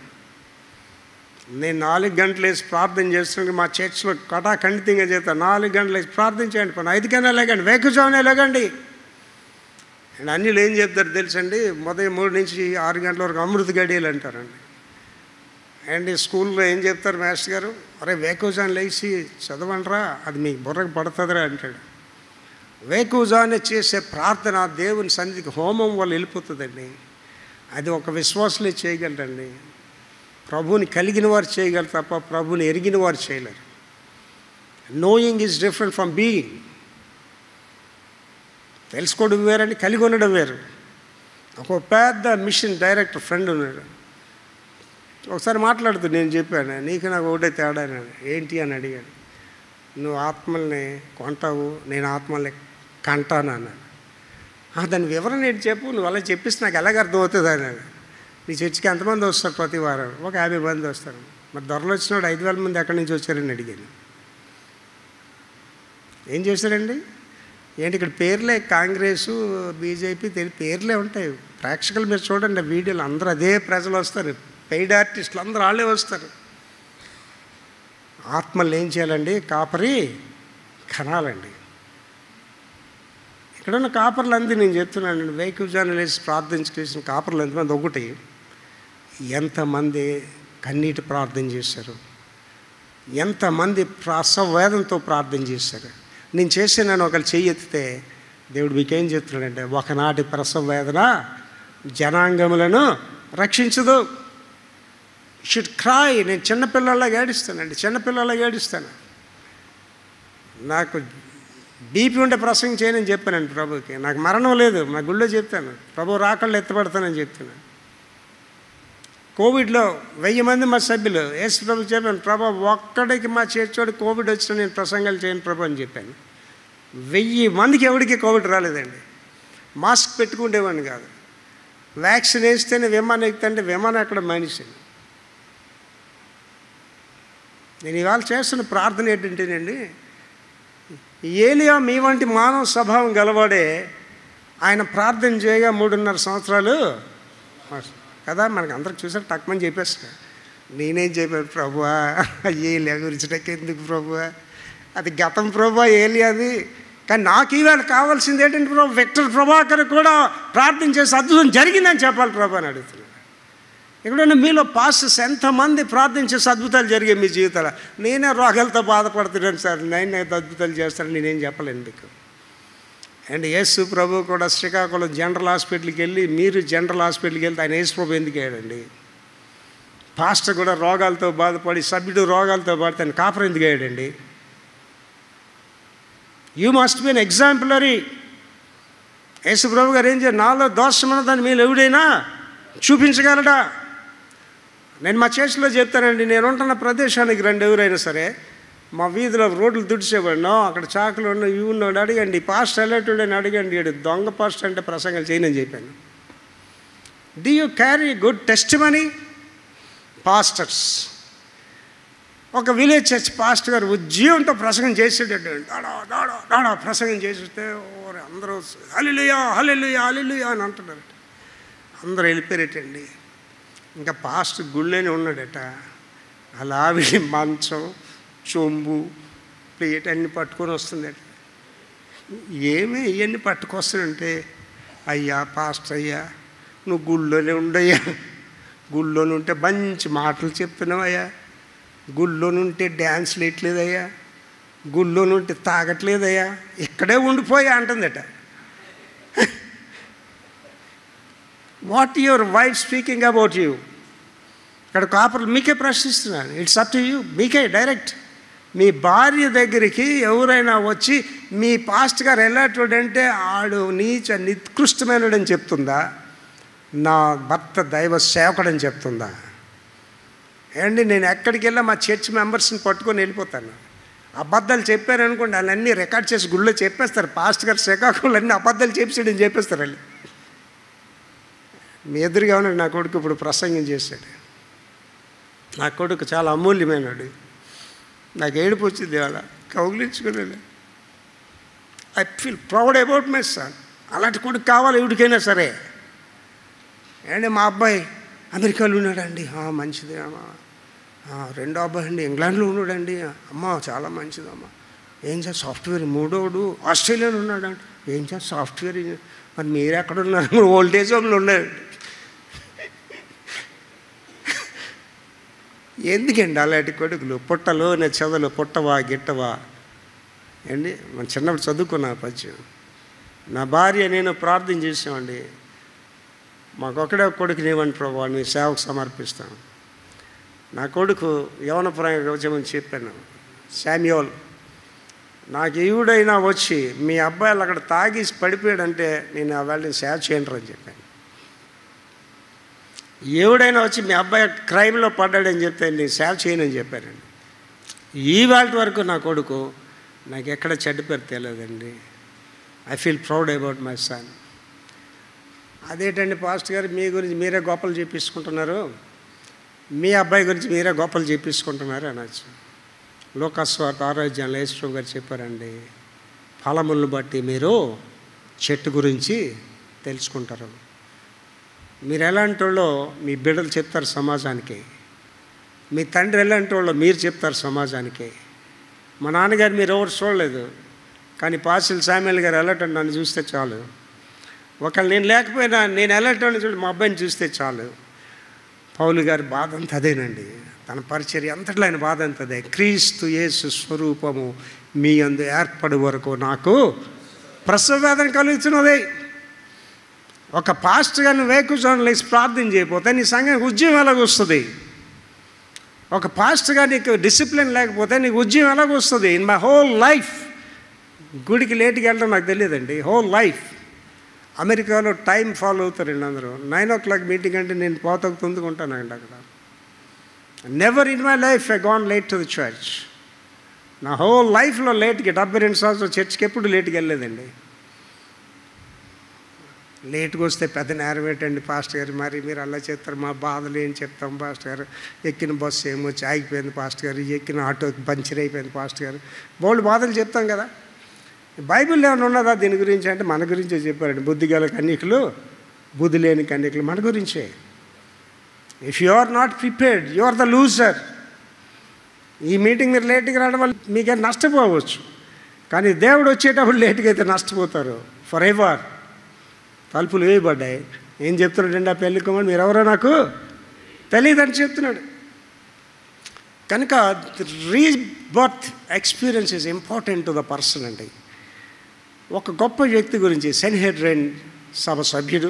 నేను 4 గంటలు వేసి ప్రార్థన చేస్తుంటే మా చర్చ్లో కటాఖండితంగా చేస్తాను. 4 గంటలు వేసి ప్రార్థన చేయండి, 5 కన్నా లేకండి, వేకువజామునే లేకండి. అండ్ అన్యులు ఏం చెప్తారు తెలుసండి? ఉదయం 3 నుంచి 6 గంటల వరకు అమృత గడియలు అంటారండి. అండ్ స్కూల్లో ఏం చెప్తారు మాస్టర్ గారు, అరే వేకువజాన్ లేచి చదవండిరా, అది మీ బుర్రకు పడుతుందిరా అంటాడు. వేకువజానే చేసే ప్రార్థన దేవుని సన్నిధికి హోమం వల్ల వెళ్ళిపోతుందండి. అది ఒక విశ్వాసులే చేయగలరండి. ప్రభువుని కలిగిన వారు చేయగలరు తప్ప ప్రభువుని ఎరిగిన వారు చేయలేరు. Knowing is different from being. తెలుసుకోవడం వేరండి, కలిగి ఉండడం వేరు. ఒక పెద్ద మిషన్ డైరెక్టర్ ఫ్రెండ్ ఉన్నాడు. ఒకసారి మాట్లాడుతూ నేను చెప్పాను, నీకు నాకు ఒకటే తేడా అని. ఏంటి అని అడిగాడు. నువ్వు ఆత్మల్ని కొంటావు, నేను ఆత్మల్ని కంటాను అన్నాడు. దాని వివరణ ఏంటి చెప్పు, నువ్వు అలా చెప్పిస్తే నాకు ఎలాగ అర్థమవుతుంది అన్నాడు. నీ చర్చికి ఎంతమంది వస్తారు ప్రతి వారం? ఒక 50 మంది వస్తారు. మరి దొరలు వచ్చినాడు 5,000 మంది ఎక్కడి నుంచి వచ్చారని అడిగాను. ఏం చేశారండి? ఏంటి ఇక్కడ పేర్లే కాంగ్రెసు బీజేపీ పేర్లే ఉంటాయి. ప్రేక్షకులు మీరు చూడండి వీడియోలు, అందరూ అదే ప్రజలు వస్తారు, పెయిడ్ ఆర్టిస్టులు అందరూ వాళ్ళే వస్తారు. ఆత్మలు ఏం చేయాలండి? కాపరి కనాలండి. ఇక్కడున్న కాపర్లు అంది నేను చెప్తున్నాను, వేకువజామున లేచి ప్రార్థించేసిన కాపర్లు ఎంతమంది? ఒకటి. ఎంతమంది కన్నీటి ప్రార్థన చేశారు, ఎంతమంది ప్రసవ వేదంతో ప్రార్థన చేశారు. నేను చేసానని ఒకరు చెయ్యి ఎత్తితే దేవుడు మీకేం చెప్తున్నాడంటే, ఒకనాటి ప్రసవ వేదన జనాంగములను రక్షించదు. Should cry. నేను చిన్నపిల్లలాగా ఏడుస్తానండి, చిన్నపిల్లలాగా ఏడుస్తాను. నాకు బీపీ ఉంటే ప్రసంగం చేయనని చెప్పానండి ప్రభుకి. నాకు మరణం లేదు, మా గుళ్ళో చెప్తాను, ప్రభు రాకళ్ళు ఎత్తపడతానని చెప్తున్నాను. కోవిడ్లో 1000 మంది మా సభ్యులు యేసు ప్రభు చెప్పాను, ప్రభు ఒక్కడికి మా చేర్చోడు కోవిడ్ వచ్చినా నేను ప్రసంగాలు చేయను ప్రభు అని చెప్పాను. 1000 మందికి ఎవరికి కోవిడ్ రాలేదండి. మాస్క్ పెట్టుకుంటేవాడిని కాదు. వ్యాక్సిన్ వేస్తేనే విమానం ఎక్కుతుంటే విమానం ఎక్కడ మానేసాను. నేను ఇవాళ చేస్తున్న ప్రార్థన ఏంటంటేనండి, ఏలియా మీ వంటి మానవ స్వభావం గలవాడే ఆయన ప్రార్థన చేయగా 3.5 సంవత్సరాలు కదా. మనకు అందరికి చూసారు టక్మని చెప్పేస్తా. నేనేం చెప్పాను, ప్రభువా ఏలియా గురించి నాకెందుకు ప్రభువా, అది గతం ప్రభువా ఏలియాది. కానీ నాకు ఈవేళ కావాల్సింది ఏంటంటే ప్రభు, విక్టర్ ప్రభాకర్ కూడా ప్రార్థన చేసి అద్భుతం జరిగిందని చెప్పాలి ప్రభు అని అడుగుతున్నాను. ఇక్కడ మీలో పాస్టర్స్ ఎంతమంది ప్రార్థించేసి అద్భుతాలు జరిగాయి మీ జీవితాలు? నేనే రోగాలతో బాధపడుతున్నాను సార్, నేనే అద్భుతాలు చేస్తాను, నేనేం చెప్పలేను మీకు. అండ్ యేసు ప్రభు కూడా శ్రీకాకుళం జనరల్ హాస్పిటల్కి వెళ్ళి, మీరు జనరల్ హాస్పిటల్కి వెళ్తే ఆయన యేసు ప్రభు ఎందుకు అయ్యాడండి? పాస్టర్ కూడా రోగాలతో బాధపడి, సభ్యుడు రోగాలతో బాధపడి ఆయన కాపర్ ఎందుకు అయ్యాడండి? You must be an exemplary. యేసు ప్రభు గారు ఏం చేయాలి? నాలో దోషమైన దాన్ని మీరు ఎవడైనా చూపించగలడా? నేను మా చర్చిలో చెప్తానండి, నేను ఉంటున్న ప్రదేశానికి రండి ఎవరైనా సరే, మా వీధిలో రోడ్లు తుడిచేవాడినో, అక్కడ చాకులు ఉన్న ఇవి ఉన్నాడు అడగండి, పాస్ట్ ఎలాంటి అని అడగండి. దొంగ పాస్ట్ అంటే ప్రసంగాలు చేయనని చెప్పాను. Do you carry good testimony? Pastors, ఒక విలేజ్ చర్చ్ పాస్టర్ గారు ఉద్యోగంతో ప్రసంగం చేసేటట్టు డాడా ప్రసంగం చేస్తే అందరూ హల్లెలూయా హల్లెలూయా హల్లెలూయా అని అంటున్నారు. అందరూ వెళ్ళిపోయారటండి. ఇంకా పాస్టర్ గుళ్ళోనే ఉన్నాడట. అలా ఆవిడ మంచం, చొంబు, ప్లేట్ అన్నీ పట్టుకొని వస్తుందట. ఏమి ఇవన్నీ పట్టుకొస్తాడంటే, అయ్యా పాస్టర్ అయ్యా నువ్వు గుళ్ళోనే ఉండయ్యా, గుళ్ళోనే ఉంటే మంచి మాటలు చెప్తున్నావయ్యా, గుళ్ళోనుంటే డ్యాన్స్లు వేయట్లేదయ్యా, గుళ్ళోనుంటే తాగట్లేదయ్యా, ఇక్కడే ఉండిపోయా అంటుందట. What your wife speaking about you? ఇక్కడ కాపర్లు మీకే ప్రశ్నిస్తున్నాను. It's up to you. మీకే డైరెక్ట్. మీ భార్య దగ్గరికి ఎవరైనా వచ్చి మీ పాస్ట్ గారు ఎలాంటివాడంటే ఆడు నీచ నికృష్టమైనడని చెప్తుందా, నా భర్త దైవ సేవకుడని చెప్తుందా? ఏమండి, నేను ఎక్కడికి వెళ్ళా మా చర్చ్ మెంబర్స్ని పట్టుకొని వెళ్ళిపోతాను. అబద్ధాలు చెప్పారనుకోండి, వాళ్ళన్నీ రికార్డ్ చేసి గుళ్ళో చెప్పేస్తారు. పాస్ట్ గారు శ్రీకాకుళం అన్నీ అబద్ధాలు చెప్పాడని చెప్పేస్తారు వాళ్ళు. మీ ఎదురుగా ఉన్నాడు నా కొడుకు, ఇప్పుడు ప్రసంగం చేశాడు. నా కొడుకు చాలా అమూల్యమైనడు. నాకు ఏడుపు వచ్చింది అలా కౌగిలించుకున్నాడు. I feel proud about my son. అలాంటి కొడుకు కావాలి ఎవరికైనా సరే. అండి మా అబ్బాయి అమెరికాలో ఉన్నాడండి, మంచిది అమ్మా. రెండో అబ్బాయి అండి ఇంగ్లాండ్లో ఉన్నాడండి, అమ్మ చాలా మంచిది అమ్మ. ఏం సార్ సాఫ్ట్వేర్. మూడోడు ఆస్ట్రేలియాలో ఉన్నాడండి, ఏం సార్ సాఫ్ట్వేర్. మరి మీరు ఎక్కడ ఉన్నారు? మీరు ఓల్డేజ్ హోమ్లో ఉన్నారండి. ఎందుకండి అలాంటి కొడుకులు? పుట్టలోనే చెదలు పుట్టవా గిట్టవా అండి. మనం చిన్నప్పుడు చదువుకున్నా పద్యం. నా భార్య నేను ప్రార్థన చేసామండి, మాకొక్కడే కొడుకుని ఇవ్వండి ప్రభు, నీ సేవకు సమర్పిస్తాను. నా కొడుకు యవనపురంగా వచ్చామని చెప్పాను, శామ్యూల్, నాకు ఈవిడైనా వచ్చి మీ అబ్బాయిలు అక్కడ తాగేసి పడిపోయాడంటే నేను ఆ వాళ్ళని సేవ చేయను అని చెప్పాను. ఎవడైనా వచ్చి మీ అబ్బాయి క్రైమ్లో పడ్డాడని చెప్తే నేను సేవ చేయనని చెప్పానండి. ఈ వాళ్ళ వరకు నా కొడుకు నాకు ఎక్కడ చెడ్డ పేరు తెలియదండి. I feel proud about my sun. అదేంటండి పాస్టర్ గారు, మీ గురించి మీరే గొప్పలు చెప్పించుకుంటున్నారు, మీ అబ్బాయి గురించి మీరే గొప్పలు చెప్పించుకుంటున్నారు అనొచ్చు. లోకస్వార్త 6వ అధ్యాయంలో యేసు గారు చెప్పారండి, ఫలములను బట్టి మీరు చెట్టు గురించి తెలుసుకుంటారు. మీరు ఎలాంటి వాళ్ళో మీ బిడ్డలు చెప్తారు సమాజానికి, మీ తండ్రి ఎలాంటి వాళ్ళో మీరు చెప్తారు సమాజానికి. మా నాన్నగారు మీరు ఎవరు చూడలేదు, కానీ పాసిల్ శామ్యూల్ గారు వెళ్ళటం నన్ను చూస్తే చాలు. ఒకళ్ళు నేను లేకపోయినా నేను వెళ్ళటం చూడు మా అబ్బాయిని చూస్తే చాలు. పౌలు గారి బాధ అంతా అదేనండి, తన పరిచర్య అంతట్లో ఆయన బాధ అంతా అదే. క్రీస్తు యేసు స్వరూపము మీ యందు ఏర్పడే వరకు నాకు ప్రసవ వేదన కలుగుతున్నది. ఒక పాస్టర్గా నువ్వు వేకుజామున లేచి ప్రార్థన చేయకపోతే నీ సంఘానికి ఉద్యమం ఎలాగొస్తుంది? ఒక పాస్టర్గా నీకు డిసిప్లిన్ లేకపోతే నీకు ఉద్యమం ఎలాగొస్తుంది? ఇన్ మై హోల్ లైఫ్ గుడికి లేట్కి వెళ్ళడం నాకు తెలియదండి. హోల్ లైఫ్ అమెరికాలో టైం ఫాలో అవుతారండి అందరూ. 9 o'clock మీటింగ్ అంటే నేను పోతకు తొందుకుంటానండి అక్కడ. Never in my life I gone late to the church. నా హోల్ లైఫ్లో లేట్కి 72 సంవత్సరాలు చర్చ్కి ఎప్పుడు లేట్కి వెళ్ళలేదండి. లేట్గా వస్తే పెద్ద నేరం ఏంటండి పాస్టర్ గారు, మరి మీరు అలా చేస్తారు, మా బాధలు ఏం చెప్తాం పాస్టర్ గారు, ఎక్కిన బస్సు ఏమొచ్చి ఆగిపోయింది పాస్టర్ గారు, ఎక్కిన ఆటోకి పంచర్ అయిపోయింది పాస్టర్ గారు, బోల్డ్ బాధలు చెప్తాం కదా. బైబిల్ ఏమైనా ఉన్నదా దీని గురించి అంటే మన గురించే చెప్పారండి. బుద్ధి గల కన్యకులు, బుద్ధి లేని కన్యకులు మన గురించే. If you are not prepared you are the loser. ఈ మీటింగ్ మీరు లేట్గా రావడం వల్ల మీకేం నష్టపోవచ్చు, కానీ దేవుడు వచ్చేటప్పుడు లేట్గా అయితే నష్టపోతారు ఫర్ ఎవర్. తలుపులు వేయబడ్డాయి. ఏం చెప్తున్నాడండి ఆ పెళ్లి కుమారుడు, మీరు ఎవరో నాకు తెలియదని చెప్తున్నాడు. కనుక rebirth experience is important to the person అండి. ఒక గొప్ప వ్యక్తి గురించి సెన్హెడ్రైన్ సభ సభ్యుడు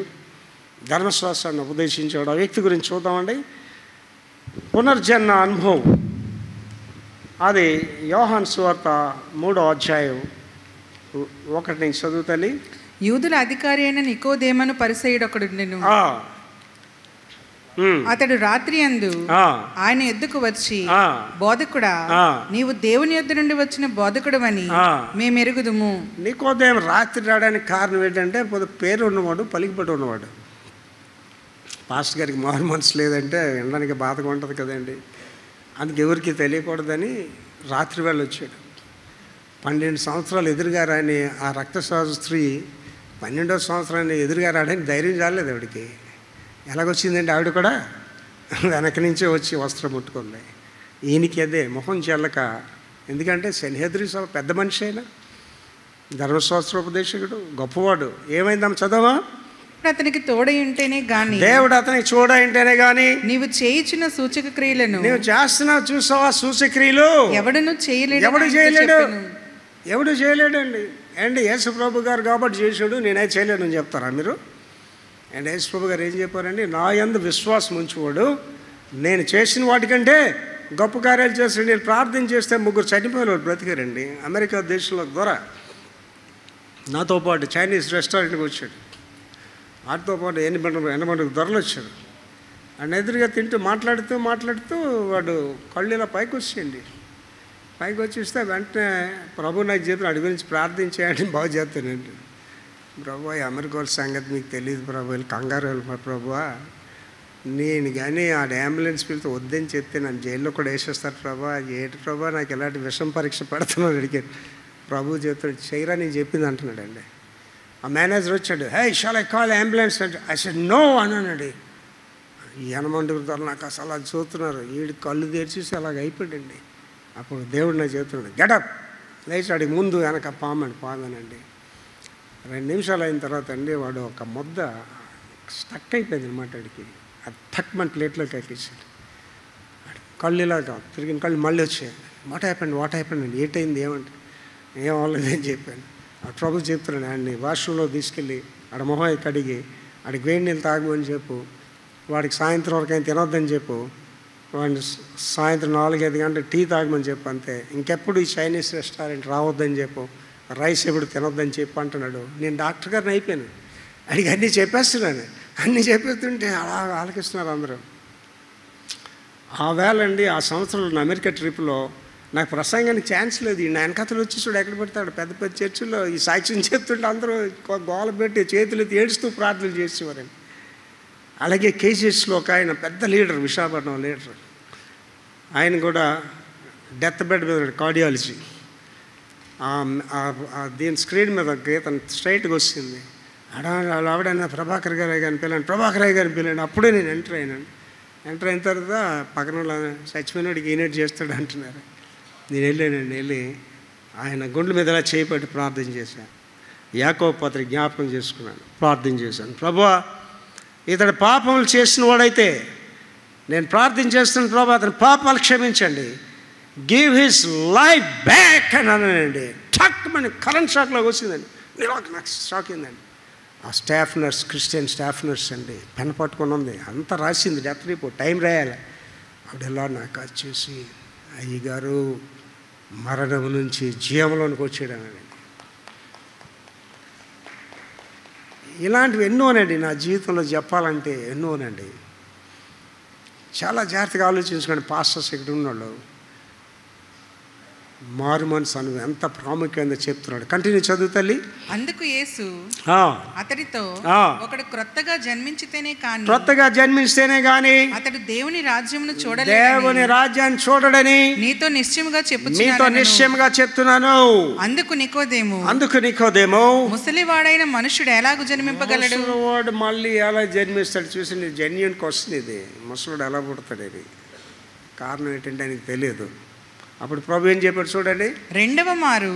ధర్మశాస్త్రాన్ని ఉపదేశించాడు. ఆ వ్యక్తి గురించి చూద్దామండి. పునర్జన్మ అనుభవం, అది యోహాను సువార్త 3వ అధ్యాయం 1 నుంచి చదువుతాను. యూదుల అధికారి అయిన నికోదేమను పరిసయ్యుడు ఒకడుండెను. అతడు రాత్రి యందు ఆయన ఎద్దుకు వచ్చి, బోధకుడా, నీవు దేవుని యొద్ద నుండి వచ్చిన బోధకుడవని మేము ఎరుగుదుము. నికోదేము రాత్రి రావడానికి కారణం ఏంటంటే పేరు ఉన్నవాడు, పలికిపడి ఉన్నవాడు. పాస్టర్ గారికి మారు మనసు లేదంటే వినడానికి బాధగా ఉంటుంది కదండి. అందుకు ఎవరికి తెలియకూడదని రాత్రి వేళ వచ్చాడు. 12 సంవత్సరాలు ఎదురుగా రాని ఆ రక్తస్రావ స్త్రీ 12వ సంవత్సరాన్ని ఎదురుగా రావడానికి ధైర్యం చాలేదు ఆవిడికి. ఎలాగొచ్చిందండి ఆవిడ కూడా వెనక నుంచే వచ్చి వస్త్రం ముట్టుకుంది. ఈయనకి అదే మొహం చెల్లక, ఎందుకంటే సెన్హెద్రి సభ పెద్ద మనిషి అయినా ధర్మశాస్త్రోపదేశకుడు గొప్పవాడు. ఏమైందమ్మ చదవా? అతనికి తోడై ఉంటేనే గాని, దేవుడు అతనికి చూడంటేనే గాని, నీవు చేయించిన సూచక క్రియలను నీవు చేస్తున్నావు చూసావా సూచక్రియలు ఎవడును చేయలేడు. ఎవడు చేయలేడండి. అండి యేసు ప్రభు గారు కాబట్టి చేశాడు, నేనైతే చేయలేనని చెప్తారా మీరు? అండ్ యేసు ప్రభు గారు ఏం చెప్పారండి? నా యందు విశ్వాసం ఉంచువాడు నేను చేసిన వాటికంటే గొప్ప కార్యాలు చేస్తాడు. నేను ప్రార్థన చేస్తే 3 చనిపోయిన వాళ్ళు బ్రతికారండి. అమెరికా దేశంలో ద్వారా నాతో పాటు చైనీస్ రెస్టారెంట్కి వచ్చాడు. వాటితో పాటు 8 మంది దొరలు వచ్చారు. ఆయన ఎదురుగా తింటూ మాట్లాడుతూ వాడు కళ్ళు ఇలా పైకి వచ్చేయండి. పైకి వచ్చేస్తే వెంటనే ప్రభు నాకు చెప్పిన అడి గురించి ప్రార్థించేయండి, బాగు చేస్తానండి. ప్రభు అమెరికా వాళ్ళ సంగతి మీకు తెలియదు ప్రభు, వీళ్ళు కంగారు వెళ్ళిపోయి ప్రభువా, నేను కానీ ఆ అంబులెన్స్ పిలితే వద్దని చెప్తే నన్ను జైల్లో కూడా వేసేస్తారు ప్రభా, ఏటి ప్రభా నాకు ఎలాంటి విషం పరీక్ష పెడుతున్నాడు అడిగాడు. ప్రభు చెప్తాడు చేయరా నేను చెప్పింది అంటున్నాడండి. ఆ మేనేజర్ వచ్చాడు, హే షాల్ ఐ కాల్ అంబులెన్స్ అంటే ఐ సెడ్ నో అన్నానండి. ఈ యనమండుగురు ద్వారా నాకు అసలు అది చూస్తున్నారు, వీడి కళ్ళు తెరిచేసి అలాగ అయిపోయాడండి. అప్పుడు దేవుడు నాకు చెప్తున్నాడు గెటప్ లేచి వాడికి ముందు వెనక పామేనండి. 2 నిమిషాలు అయిన తర్వాత అండి వాడు ఒక ముద్ద స్టక్ అయిపోయింది అనమాట. వాడికి అది తక్కువ ప్లేట్లోకి ఎక్కించాడు. కళ్ళు ఇలా తిరిగిన కళ్ళు మళ్ళీ వచ్చాయి. వాట్ హ్యాపెండ్ అండి, ఏటైంది, ఏమంటే ఏం అవ్వలేదని చెప్పాను. ఆ ప్రభు చెప్తున్నాను, ఆయన్ని వాష్రూమ్లో తీసుకెళ్ళి ఆడ మొహం కడిగి ఆడికి వేడి నీళ్ళు తాగమని చెప్పు, వాడికి సాయంత్రం వరకు ఆయన తినొద్దని చెప్పు, వాడిని సాయంత్రం 4-5 గంటలు టీ తాగమని చెప్పు, అంతే. ఇంకెప్పుడు ఈ చైనీస్ రెస్టారెంట్ రావద్దని చెప్పు, రైస్ ఎప్పుడు తినొద్దని చెప్పు అంటున్నాడు. నేను డాక్టర్ గారిని అయిపోయాను, అడిగి అన్నీ చెప్పేస్తున్నాను. అన్నీ చెప్పేస్తుంటే అలా ఆలకిస్తున్నారు అందరూ. ఆ వేళండి ఆ సంవత్సరంలో అమెరికా ట్రిప్లో నాకు ప్రసంగానికి ఛాన్స్ లేదు. ఈ వెనకతలు వచ్చి చూడు ఎక్కడ పెడతాడు, పెద్ద పెద్ద చర్చిల్లో ఈ సాక్ష్యం చెప్తుంటే అందరూ గోల పెట్టి చేతులు ఎత్తి ఏడుస్తూ ప్రార్థనలు చేసేవారండి. అలాగే కేసెస్లో ఒక ఆయన పెద్ద లీడర్, విశాఖపట్నం లీడర్, ఆయన కూడా డెత్ బెడ్ మీద కార్డియాలజీ. దీని స్క్రీన్ మీద గీత స్ట్రైట్గా వచ్చింది. ఆవిడైనా ప్రభాకర్ గారిని పిల్లండి. అప్పుడే నేను ఎంటర్ అయిన తర్వాత పక్కన చచ్చిపోయినాడికి ఈనేట్ చేస్తాడు అంటున్నారు. నేను వెళ్ళి ఆయన గుండెల మీద ఇలా చేపట్టి ప్రార్థన చేశాను. యాకోబు పత్రిక జ్ఞాపకం చేసుకున్నాను, ప్రార్థన చేశాను. ప్రభువా, ఇతడు పాపములు చేసిన వాడైతే నేను ప్రార్థన చేస్తున్న ప్రభు అతని పాపాలు క్షమించండి, గివ్ హిస్ లైఫ్ బ్యాక్ అని అన్నానండి. టక్ మన కరెంట్ షాక్లోకి వచ్చిందండి. నాకు షాక్ అయిందండి. ఆ staff nurse, Christian staff nurse అండి, పెన్ పట్టుకొని ఉంది, అంతా రాసింది, డెత్ రిపోర్ట్, టైం రాయాలి. ఆవిడెలా నాకు అది చూసి, అయ్యగారు మరణం నుంచి జీవంలోనికి వచ్చాడనండి. ఇలాంటివి ఎన్నోనండి నా జీవితంలో చెప్పాలంటే, ఎన్నోనండి. చాలా జాగ్రత్తగా ఆలోచించుకోండి. పాస్టర్స్ ఇక్కడ ఉన్నోళ్ళు మారు మనసు అని ఎంత ప్రాముఖ్యంగా చెప్తున్నాడు. కంటిన్యూ చదువు తల్లి. అందుకు యేసు అతడితో, ఒకడు క్రొత్తగా జన్మిస్తేనే కానీ అతడు దేవుని రాజ్యమును చూడలేడు, దేవుని రాజ్యాన్ని చూడడని నీతో నిశ్చయముగా చెప్తున్నాను. అందుకు నికోదేము, ముసలివాడైన మనుషుడు ఎలాగూ జన్మింపగలడు? ముసలివాడు మళ్ళీ ఎలా జన్మిస్తాడు? చూసి జెన్యూన్ క్వశ్చన్ ఇది. ముసలుడు ఎలా పుడతాడు? ఇది కారణం ఏంటంటే ఆయనకి తెలియదు. అప్పుడు ప్రభు ఏం చెప్పాడు చూడండి. రెండవ మారు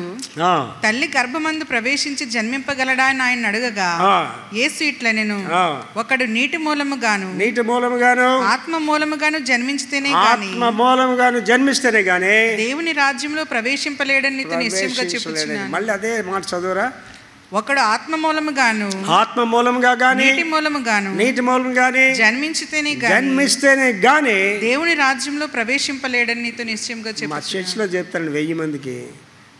తల్లి గర్భమందు ప్రవేశించి జన్మింపగలడా అని ఆయన అడగగా యేసు ఇట్లా, నేను ఒకడు నీటి మూలముగాను ఆత్మ మూలముగాను జన్మిస్తేనే గాని దేవుని రాజ్యంలో ప్రవేశింపలేడని నీతో నిశ్చయంగా చెప్పుచున్నాను. మళ్ళీ అదే మాట చదువురా. ఒకడు ఆత్మ మూలముగా గాని నీటి మూలము గాని జన్మిస్తేనే గాని దేవుని రాజ్యంలో ప్రవేశింపలేడని నీతో నిశ్చయంగా చెప్పాను. మా చర్చిలో చెప్తానండి 1000 మందికి,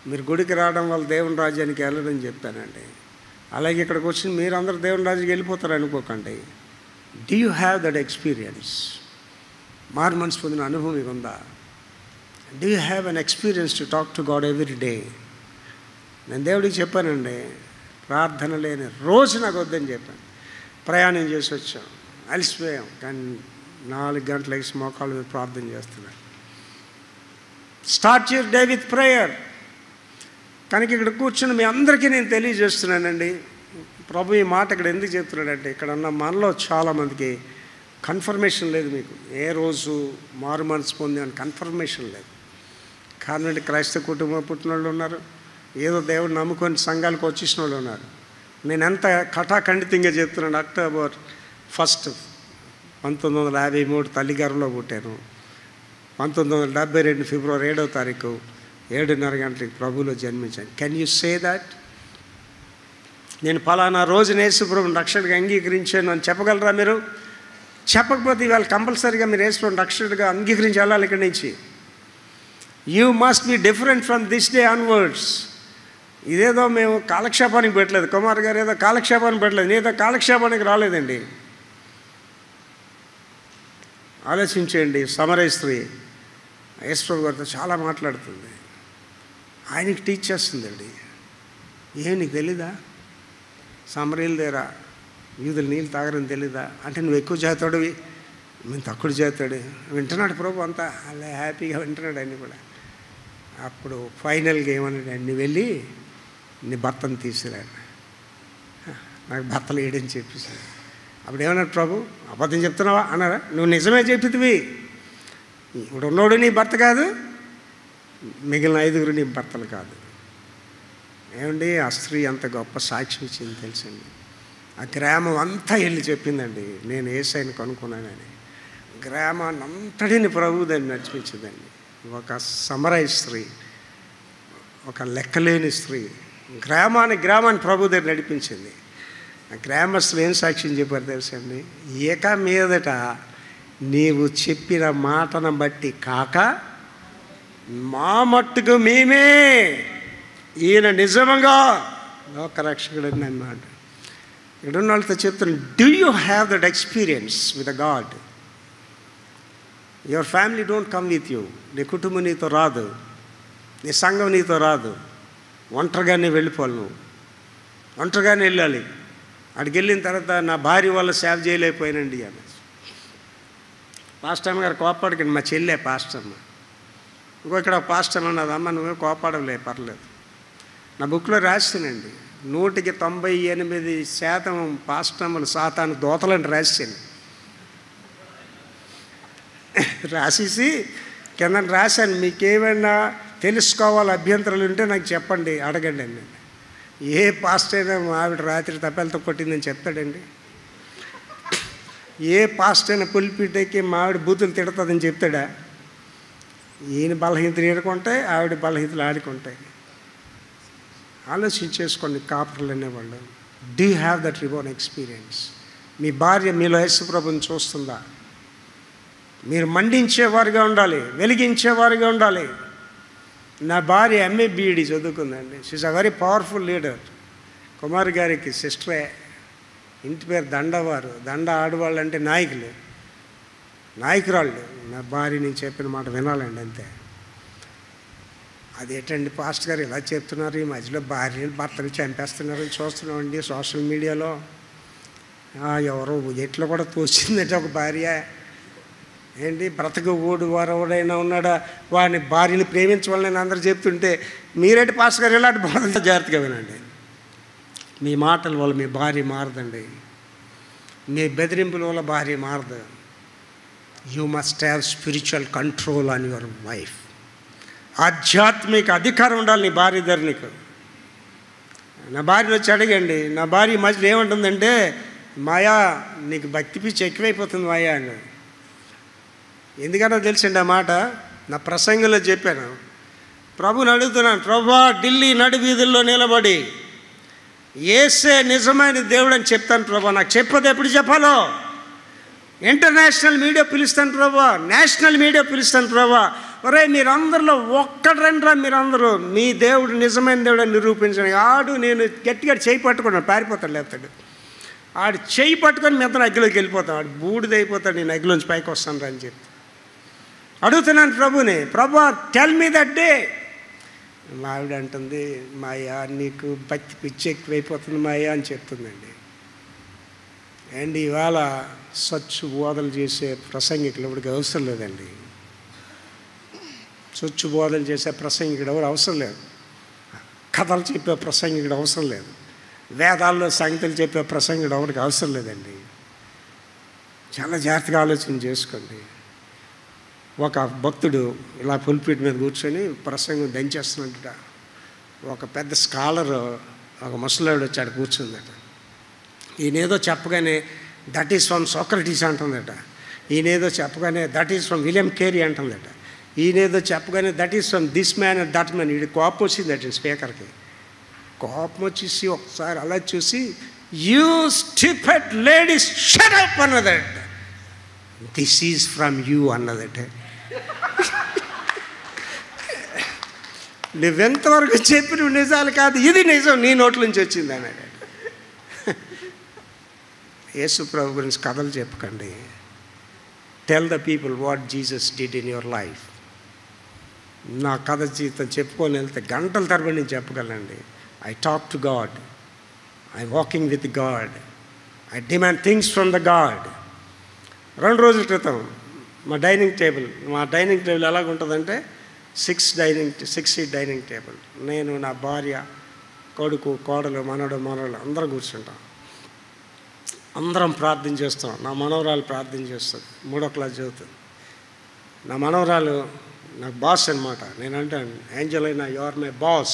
మీరు గుడికి రావడం వల్ల దేవుని రాజ్యానికి వెళ్ళడని చెప్తానండి. అలాగే ఇక్కడికి వచ్చి మీరు అందరూ దేవుని రాజ్యానికి వెళ్ళిపోతారు అనుకోకండి. Do you have that experience? మారు మనసు పొందిన అనుభవం మీకు ఉందా? Do you have an experience to talk to God every day? నేను దేవుడికి చెప్పానండి, ప్రార్థన లేని రోజు నాకు వద్దని చెప్పాను. ప్రయాణం చేసి వచ్చాం, అలసిపోయాం, కానీ 4 గంటలకి మోకాళ్ళ మీద ప్రార్థన చేస్తున్నాను. Start your day with prayer. కనుక ఇక్కడ కూర్చుని మీ అందరికీ నేను తెలియజేస్తున్నానండి. ప్రభు ఈ మాట ఇక్కడ ఎందుకు చెప్తున్నాడంటే, ఇక్కడ ఉన్న మనలో చాలామందికి కన్ఫర్మేషన్ లేదు. మీకు ఏ రోజు మారు మనసు పొంది అని కన్ఫర్మేషన్ లేదు. కారణం క్రైస్తవ కుటుంబం పుట్టిన వాళ్ళు ఉన్నారు, ఏదో దేవుడు నమ్ముకొని సంఘాలకు వచ్చేసిన వాళ్ళు ఉన్నారు. నేను ఎంత కఠాఖండితంగా చెప్తున్నాను. అక్టోబర్ 1, 1953 తల్లి గర్భంలో పుట్టాను. 1972 ఫిబ్రవరి 7వ తారీఖు 7:30 గంటలకి ప్రభువులో జన్మించాను. Can you say that? నేను పలానా రోజున యేసుప్రభుని రక్షకుడిగా అంగీకరించాను అని చెప్పగలరా మీరు? చెప్పకపోతే ఇవాళ కంపల్సరీగా మీరు యేసుప్రభుని రక్షకుడిగా అంగీకరించి వెళ్ళాలి ఇక్కడి నుంచి. You must be different from this day onwards. ఇదేదో మేము కాలక్షేపానికి పెట్టలేదు, కుమార్ గారు ఏదో కాలక్షేపానికి పెట్టలేదు, నేనేదో కాలక్షేపానికి రాలేదండి. ఆలోచించండి. సమరయ స్త్రీ యేసుప్రభు గారితో చాలా మాట్లాడుతుంది, ఆయనకి టీచ్ చేస్తుందండి. ఏం నీకు తెలీదా? సమరయుల దగ్గర యూదులు నీళ్ళు తాగరని తెలీదా? అంటే నువ్వు ఎక్కువ చేతాడువి, మేము తక్కువ చేతాడు. వింటున్నాడు ప్రభు, అంతా అలా హ్యాపీగా వింటున్నాడు అన్నీ కూడా. అప్పుడు ఫైనల్గా ఏమన్నాడు, నువ్వు వెళ్ళి నీ భర్తను తీసుకురాడు, నాకు భర్తలు వేయడని చెప్పేసి. అప్పుడు ఏమన్నాడు ప్రభు, అబద్ధం చెప్తున్నావా అన్నారా? నువ్వు నిజమే చెప్పితివి, ఇప్పుడు ఉన్నోడు నీ భర్త కాదు, మిగిలిన 5గురు నీ భర్తలు కాదు. ఏమండి, ఆ స్త్రీ అంత గొప్ప సాక్ష్యం ఇచ్చింది తెలుసండి. ఆ గ్రామం అంతా వెళ్ళి చెప్పిందండి, నేను యేసయ్యను కనుక్కున్నానని. గ్రామాన్ని అంతటిని ప్రభు దాన్ని నడిపించిందండి. ఒక సమరయ స్త్రీ, ఒక లెక్కలేని స్త్రీ గ్రామాన్ని ప్రభు దగ్గర నడిపించింది. ఆ గ్రామస్తులు ఏం సాక్ష్యం చెప్పారు తెలుసండి? ఏక మీదట నీవు చెప్పిన మాటను బట్టి కాక మా మట్టుకు మేమే ఈయన నిజంగా లోకరక్షకుడని అన్నాడు. ఇక్కడున్న వాళ్ళతో చెప్తున్నాను, do you have that experience with God? Your family don't come with you. నీ కుటుంబం నీతో రాదు, నీ సంఘం నీతో రాదు. ఒంటరిగానే వెళ్ళిపోవాలి, నువ్వు ఒంటరిగానే వెళ్ళాలి. అక్కడికి వెళ్ళిన తర్వాత నా భార్య వల్ల సేవ చేయలేకపోయానండి అని పాస్టర్ గారు కోపాడకండి. మా చెల్లె పాస్టర్మ, ఇంకో ఇక్కడ పాస్టర్ అన్నది, అమ్మ నువ్వే కోపాడలే పర్లేదు. నా బుక్లో రాస్తానండి, 98% పాస్టర్లు సాతాను దోతలని రాశాను. రాసేసి కింద రాశాను, మీకేమైనా తెలుసుకోవాలి అభ్యంతరాలు ఉంటే నాకు చెప్పండి, అడగండి అని. ఏ పాస్టర్ అయినా మా ఆవిడ రాత్రి తప్పలతో కొట్టిందని చెప్తాడండి? ఏ పాస్టర్ అయినా పులిపిటకి మా ఆవిడ బూతులు తిడుతుందని చెప్తాడా? ఈయన బలహీనతలు ఏడుకుంటాయి, ఆవిడ బలహీనతలు ఆడుకుంటాయి. ఆలోచించేసుకోండి కాపురులు అనేవాళ్ళు. Do you have that reborn experience? మీ భార్య మీలో యేసుప్రభుని చూస్తుందా? మీరు మండించేవారుగా ఉండాలి, వెలిగించేవారుగా ఉండాలి. నా భార్య MA BEd చదువుకుందండి. She is a very powerful leader. Kumar గారికి సిస్టరే, ఇంటి పేరు దండవారు. దండ ఆడవాళ్ళు అంటే నాయకురాళ్ళు. నా భార్య నేను చెప్పిన మాట వినాలండి, అంతే. అదేంటండి పాస్టర్ గారు ఇలా చెప్తున్నారు, ఈ మధ్యలో భార్యలు భర్తలు చంపేస్తున్నారని చూస్తున్నామండి సోషల్ మీడియాలో. ఎవరో ఎట్లో కూడా తోచిందంటే ఒక భార్య ఏంటి బ్రతకు ఓడు వారెవడైనా ఉన్నాడా, వాడిని భార్యని ప్రేమించవాలని అందరూ చెప్తుంటే మీరేంటి పాస్టర్ గారు ఇలాంటి బాధలు? జాగ్రత్తగా వినండి. మీ మాటల వల్ల మీ భార్య మారదండి, మీ బెదిరింపుల వల్ల భార్య మారదు. You must have spiritual control on your wife. ఆధ్యాత్మిక అధికారం ఉండాలి నీ భార్య దగ్గర. నీకు నా భార్యను వచ్చి అడగండి. నా భార్య మధ్యలో ఏమంటుందంటే, మాయా నీకు భక్తి పిచ్చి ఎక్కువైపోతుంది మాయా అని. ఎందుకన్నా తెలిసిండి ఆ మాట? నా ప్రసంగంలో చెప్పాను. ప్రభుని అడుగుతున్నాను, ప్రభా ఢిల్లీ నడి వీధుల్లో నిలబడి యేసే నిజమైన దేవుడు అని చెప్తాను ప్రభా, నాకు చెప్పదు ఎప్పుడు చెప్పాలో. ఇంటర్నేషనల్ మీడియా పిలుస్తాను ప్రభా, నేషనల్ మీడియా పిలుస్తాను ప్రభా. ఒరే మీరందరిలో ఒక్కడు రండిరా, మీరందరూ మీ దేవుడు నిజమైన దేవుడు అని నిరూపించండి. ఆడు నేను గట్టిగా చేయి పట్టుకున్నాను, పారిపోతాడు లేస్తాడు. ఆడు చేయి పట్టుకొని మిగతా అగ్గిలోకి వెళ్ళిపోతాడు, ఆడు బూడిదైపోతాడు, నేను అగ్గిలోంచి పైకి వస్తాను రా అని చెప్పి అడుగుతున్నాను ప్రభుని. ప్రభా టెల్ మీ దట్ డే. మా ఆవిడ అంటుంది, మాయా నీకు భక్తి పిచ్చి ఎక్కువైపోతుంది మాయా అని చెప్తుందండి. అండ్ ఇవాళ స్వచ్ఛ బోధలు చేసే ప్రసంగికులు ఎవరికి అవసరం లేదండి. స్వచ్ఛ బోధలు చేసే ప్రసంగికుడు ఎవరు అవసరం లేదు. కథలు చెప్పే ప్రసంగికుడు అవసరం లేదు. వేదాల్లో సంగతులు చెప్పే ప్రసంగికుడు ఎవరికి అవసరం లేదండి. చాలా జాగ్రత్తగా ఆలోచన చేసుకోండి. ఒక భక్తుడు ఇలా పుల్పిట్ మీద కూర్చొని ప్రసంగం దంచేస్తున్నట్ట. ఒక పెద్ద స్కాలర్, ఒక ముసలావిడ వచ్చాడు కూర్చుందట. ఈయనేదో చెప్పగానే దట్ ఈస్ ఫ్రమ్ సోక్రటీస్ అంటుందట. ఈయనేదో చెప్పగానే that is from William Carey అంటుందట. ఈయనేదో చెప్పగానే that is from this man and that man. ఇది కోపం వచ్చిందట స్పీకర్కి. కోపం వచ్చేసి ఒకసారి అలా చూసి, you stupid ladies shut up అన్నదట. దిస్ ఈజ్ ఫ్రమ్ యూ అన్నదట. నువ్వెంతవరకు చెప్పిన నిజాలు కాదు, ఇది నిజం, నీ నోట్ల నుంచి వచ్చింది అన్నాడు. యేసు ప్రభు గురించి కథలు చెప్పకండి. Tell the people what Jesus did in your life. నా కథ జీవితం చెప్పుకొని వెళ్తే గంటల తరబడి నేను చెప్పగలండి. I talk to God, I walking with God, I demand things from the God. 2 రోజుల క్రితం మా డైనింగ్ టేబుల్ ఎలాగుంటుందంటే 6 సీట్ డైనింగ్ టేబుల్. నేను, నా భార్య, కొడుకు, కోడలు, మనవడు అందరం కూర్చుంటాం. అందరం ప్రార్థన చేస్తాం. నా మనవరాలు ప్రార్థన చేస్తుంది, 3వ క్లాస్ చదువుతుంది. నా మనవరాలు నాకు బాస్ అనమాట. నేను అంటాను, Angelina you are my boss,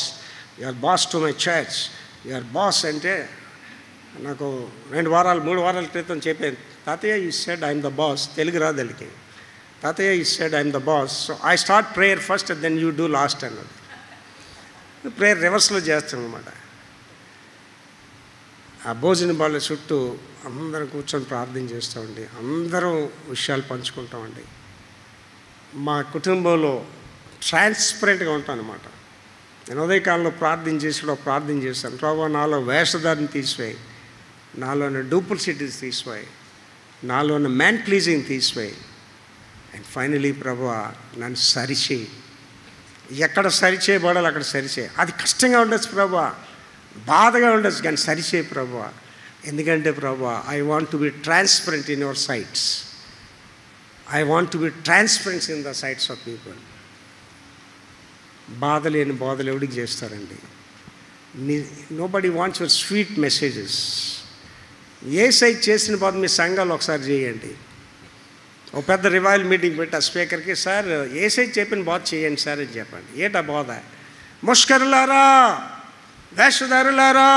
you are boss to my church, you are boss అంటే నాకు 3 వారాల క్రితం చెప్పాను. తాతయ్య you said I'm the boss, Telugu రాదు వాళ్ళకి. తాతయ్య you said I'm the boss, so I start prayer first then you do last అన్నది. ప్రేయర్ రివర్స్లో చేస్తాం అనమాట. ఆ భోజన బాళ్ళ చుట్టూ అందరం కూర్చొని ప్రార్థన చేస్తామండి, అందరం విషయాలు పంచుకుంటామండి. మా కుటుంబంలో ట్రాన్స్పరెంట్గా ఉంటాను అనమాట. నేను ఉదయకాలంలో ప్రార్థన చేస్తాను, ప్రభు నాలో వేషధారిని తీసివేయి, నాలోని డూప్లిసిటీస్ తీసివేయి, నాలోని మ్యాన్ ప్లీజింగ్ తీసివేయి, అండ్ ఫైనలీ ప్రభు నన్ను సరిచేయి. ఎక్కడ సరిచేయబడాలి అక్కడ సరిచేయి. అది కష్టంగా ఉండొచ్చు ప్రభు, బాధగా ఉండొచ్చు, కానీ సరిచేయి ప్రభు. ఎందుకంటే ప్రభు I want to be transparent in your sights, I want to be transparence in the sights of people. బాధ లేని బోధలు ఎవడికి చేస్తారండి? Nobody wants your sweet messages. ఏ సైట్ చేసిన బాధ మీ సంఘాలు ఒకసారి చేయండి. ఒక పెద్ద రివైవల్ మీటింగ్ పెట్టి ఆ స్పీకర్కి, సార్ ఏ సైట్ చెప్పిన బాధ చేయండి సార్ అని చెప్పండి. ఏటా బాధ? ముష్కరులారా, వేషధారులారా,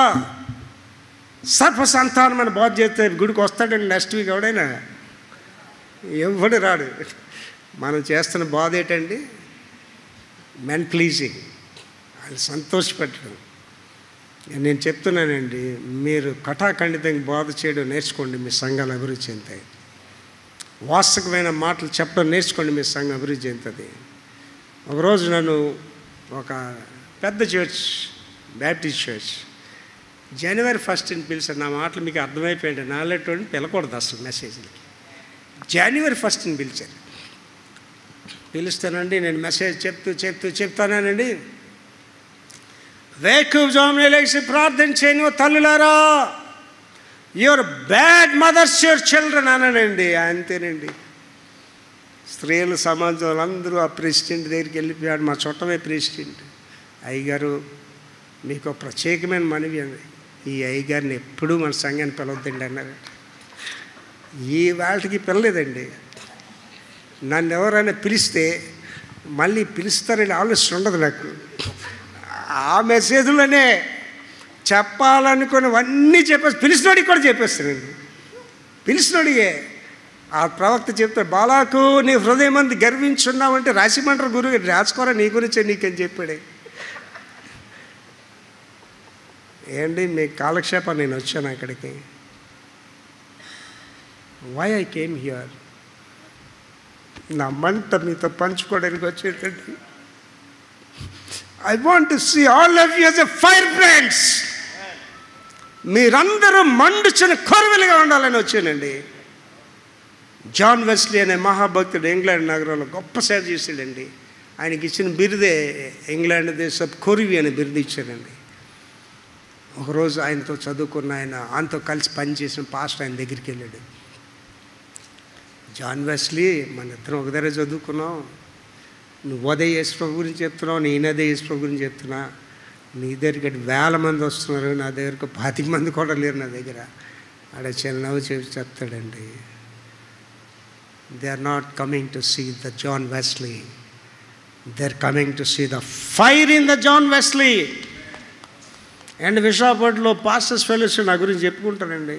సర్ప సంతానమైన బాధ చేస్తే గుడికి వస్తాడండి నెక్స్ట్ వీక్ ఎవడైనా? ఎవడు రాడు. మనం చేస్తున్న బాధ ఏంటండి? మెన్ ప్లీజింగ్, వాళ్ళు సంతోషపెట్టడం. నేను చెప్తున్నానండి, మీరు కఠాఖండితంగా బాధ చేయడం నేర్చుకోండి, మీ సంఘాలు అభివృద్ధి చెందుతాయి. వాస్తవమైన మాటలు చెప్పడం నేర్చుకోండి, మీ సంఘం అభివృద్ధి చెందుతుంది. ఒకరోజు నన్ను ఒక పెద్ద చర్చ్, బ్యాప్టిస్ట్ చర్చ్, జనవరి 1 పిలిచారు. నా మాటలు మీకు అర్థమైపోయింది, నాలెటువంటి పిలకూడదు అసలు మెసేజ్లకి. జనవరి 1 పిలిచారు. పిలుస్తానండి, నేను మెసేజ్ చెప్తానండి. వేకువజామున లేచి ప్రార్థన చేయను తల్లులారా, your bad mothers your children అన్నానండి. అంతేనండి. స్త్రీలు సమాజంలో అందరూ ఆ ప్రెసిడెంట్ దగ్గరికి వెళ్ళిపోయాడు. మా చుట్టమే ప్రెసిడెంట్. అయ్యగారు మీకు ప్రత్యేకమైన మనవి అండి, ఈ అయ్యగారిని ఎప్పుడూ మన సంఘాన్ని పిలవద్దండి అన్నారు. ఈ వాళ్ళకి పిలలేదండి. నన్ను ఎవరైనా పిలిస్తే మళ్ళీ పిలుస్తారని ఆలోచన ఉండదు నాకు. ఆ మెసేజ్లోనే చెప్పాలనుకున్నవన్నీ పిలిచినోడికి కూడా చెప్పేస్తానండి. పిలిచినోడిగే ఆ ప్రవక్త చెప్తాడు, బాలాకు నీ హృదయం మంది గర్వించున్నావంటే రాసిమంటారు గురువు, రాసుకోరా నీ గురించే నీకని చెప్పాడే. ఏంటి మీ కాలక్షేపం? నేను వచ్చాను అక్కడికి. Why I came here? నా మంట మీతో పంచుకోవడానికి వచ్చేటండి. I want to see all of you as a fire brands. మీరందరూ మండుచున్న కొరవెలుగా ఉండాలని వచ్చానండి. జాన్ వెస్లీ అనే మహాభక్తుడు ఇంగ్లాండ్ నగరంలో గొప్ప సేవ చేశాడండి. ఆయనకి ఇచ్చిన బిరుదే ఇంగ్లాండ్ దేశపు కొరివి అనే బిరుదు ఇచ్చారండి. ఒకరోజు ఆయనతో చదువుకున్న ఆయనతో కలిసి పనిచేసిన పాస్టర్ ఆయన దగ్గరికి వెళ్ళాడు. జాన్ వెస్లీ, మన ఇద్దరం ఒక దగ్గర చదువుకున్నాం, నువ్వు అదే యేసు ప్రభు గురించి చెప్తున్నావు, నేను అదే యేసు ప్రభు గురించి చెప్తున్నా. నీ దగ్గరికి 1000 మంది వస్తున్నారు, నా దగ్గరకు 25 మంది కూడా లేరు నా దగ్గర. ఆడ చిరునవ్వు చెప్తాడండి, they are not coming to see the John Wesley, they are coming to see the fire in the John Wesley. And విశాఖపట్నంలో పాస్టర్స్ ఫెలోషిప్ నా గురించి చెప్పుకుంటారండి.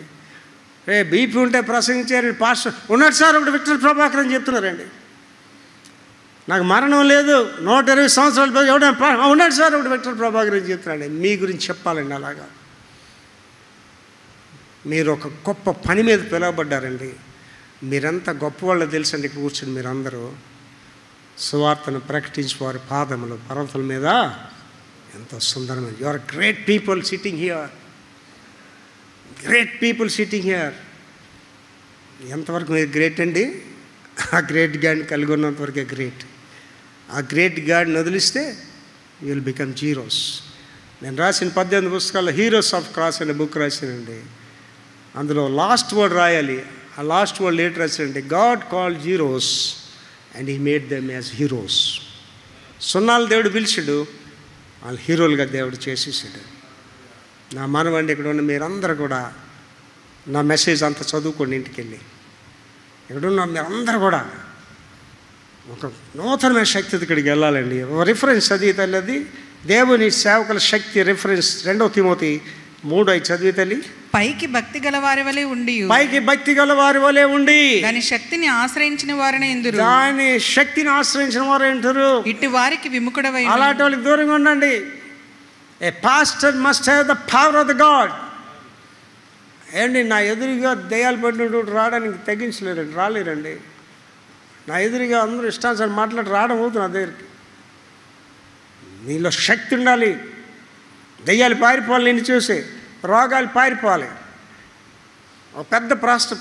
బీపీ ఉంటే ప్రసంగించారు పాస్టర్ ఉన్నాడు సార్ ఒకటి విఠల్ ప్రభాకర్ అని చెప్తున్నారండి. నాకు మరణం లేదు, 120 సంవత్సరాలు ఎవడైనా ఉన్నాడు సార్ ఒకటి విఠల్ ప్రభాకర్ అని చెప్తున్నాడు. మీ గురించి చెప్పాలండి. అలాగా మీరు ఒక గొప్ప పని మీద పిలువబడ్డారండి. మీరంతా గొప్పవాళ్ళు తెలుసండి. కూర్చుని మీరందరూ సువార్తను ప్రకటించి వారి పాదములు పర్వతాల మీద ఎంతో సుందరమైన. You are great people sitting here, great people sitting here. ఎంతవరకు మీరు గ్రేట్ అండి? ఆ గ్రేట్ గాడ్ని కలిగి ఉన్నంతవరకే గ్రేట్. ఆ గ్రేట్ గాడ్ని వదిలిస్తే యూ విల్ బికమ్ జీరోస్. నేను రాసిన 18 పుస్తకాల్లో హీరోస్ ఆఫ్ క్రాస్ అనే బుక్ రాశానండి. అందులో లాస్ట్ వర్డ్ రాయాలి. ఆ లాస్ట్ వర్డ్ ఏంటి రాశానంటే, God called zeros and he made them as heroes. సున్నాలు దేవుడు పిలిచాడు, వాళ్ళు హీరోలుగా దేవుడు చేసేసాడు. నా మనవండి ఇక్కడ ఉన్న మీరందరూ కూడా నా మెసేజ్ అంతా చదువుకోండి ఇంటికి వెళ్ళి. ఇక్కడున్న మీరందరూ కూడా ఒక నూతనమైన శక్తి ఇక్కడికి వెళ్ళాలండి. రిఫరెన్స్ చదివి తల్లి, అది దేవుని సేవకుల శక్తి రిఫరెన్స్ 2 తిమోతి 3:5 చదివి తల్లి. పైకి భక్తి గల వారి వలె ఉండి దాని శక్తిని ఆశ్రయించిన వారిని ఎందురు ఇటు వారికి విముఖుడవై అలాంటి వాళ్ళకి దూరంగా ఉండండి. A pastor must have the power of the God. ఏంటి నా ఎదురుగా దయ్యాలు పడినటువంటి రావడానికి తగ్గించలేరండి, రాలేరండి. నా ఎదురుగా అందరూ ఇష్టానుసారి మాట్లాడి రావడం అవుతుంది. నా దగ్గరికి నీలో శక్తి ఉండాలి. దయ్యాలు పారిపోవాలి, నిన్ను చూసి రోగాలు పారిపోవాలి. ఒక పెద్ద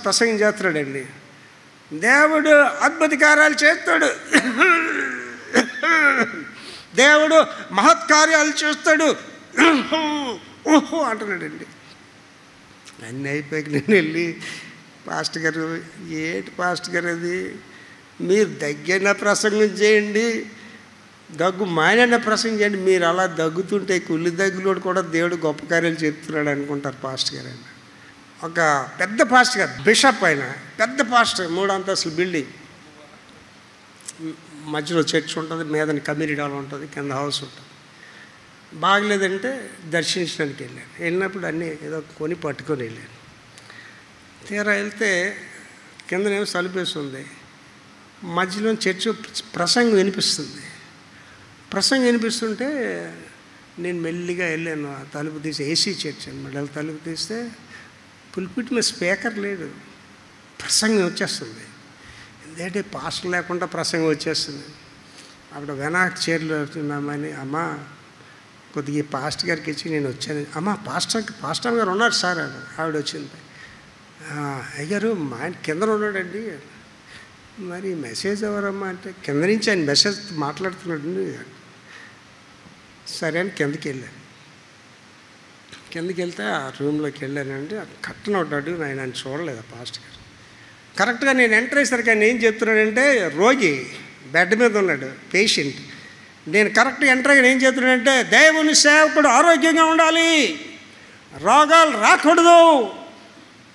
ప్రసంగం చేస్తున్నాడండి. దేవుడు అద్భుత కార్యాలు చేస్తాడు, దేవుడు మహత్కార్యాలు చేస్తాడు ఓహో అంటున్నాడండి. అన్నీ అయిపోయాక నేను వెళ్ళి, పాస్టర్ గారు ఏంటి పాస్టర్ గారు అది, మీరు దగ్గర ప్రసంగం చేయండి, దగ్గు మాయన ప్రసంగం చేయండి. మీరు అలా దగ్గుతుంటే కుళ్ళి దగ్గులోడు కూడా దేవుడు గొప్ప కార్యాలు చెప్తున్నాడు అనుకుంటారు పాస్టర్ గారు. ఆయన ఒక పెద్ద పాస్టర్ గారు, బిషప్ ఆయన, పెద్ద పాస్టర్, 3 అంతస్తుల బిల్డింగ్, మధ్యలో చర్చ్ ఉంటుంది, మీదని కమ్యూనిటీ హాల్ ఉంటుంది, కింద హౌస్ ఉంటుంది. బాగలేదంటే దర్శించడానికి వెళ్ళినప్పుడు అన్నీ ఏదో కొని పట్టుకొని వెళ్ళాను. తీరా వెళ్తే కిందనేమో సలిపేస్తుంది, మధ్యలో చర్చ్ ప్రసంగం వినిపిస్తుంది. ప్రసంగం వినిపిస్తుంటే నేను మెల్లిగా వెళ్ళాను, తలుపు తీసి, ఏసీ చర్చ్ అనమాట, తలుపు తీస్తే పుల్పిట్ మీద స్పీకర్ లేదు, ప్రసంగం వచ్చేస్తుంది. ఎందుకంటే పాస్టర్ లేకుండా ప్రసంగం వచ్చేస్తుంది. అప్పుడు వెనాక్ చైర్లో ఉన్నామని, అమ్మ కొద్దిగా పాస్టర్ గారికి ఇచ్చి నేను వచ్చాను. అమ్మ పాస్టర్ గారు ఉన్నారు సార్ అని ఆవిడ వచ్చింది. అయ్యారు మా ఆయన కింద ఉన్నాడండి. మరి మెసేజ్ ఎవరమ్మా అంటే, కింద నుంచి ఆయన మెసేజ్ మాట్లాడుతున్నాడండి. సరే అని కిందకి వెళ్ళాను. కిందకి వెళ్తే ఆ రూమ్లోకి వెళ్ళానండి. కట్టన ఉంటాడు, ఆయన చూడలేదు పాస్టర్ గారు. కరెక్ట్గా నేను ఎంటర్ అయ్యేసరికి ఆయన ఏం చెప్తున్నాడంటే, రోగి బెడ్ మీద ఉన్నాడు, పేషెంట్. నేను కరెక్ట్గా ఎంటర్ అయ్యి ఏం చెప్తున్నాడంటే, దేవుని సేవకుడు ఆరోగ్యంగా ఉండాలి, రోగాలు రాకూడదు,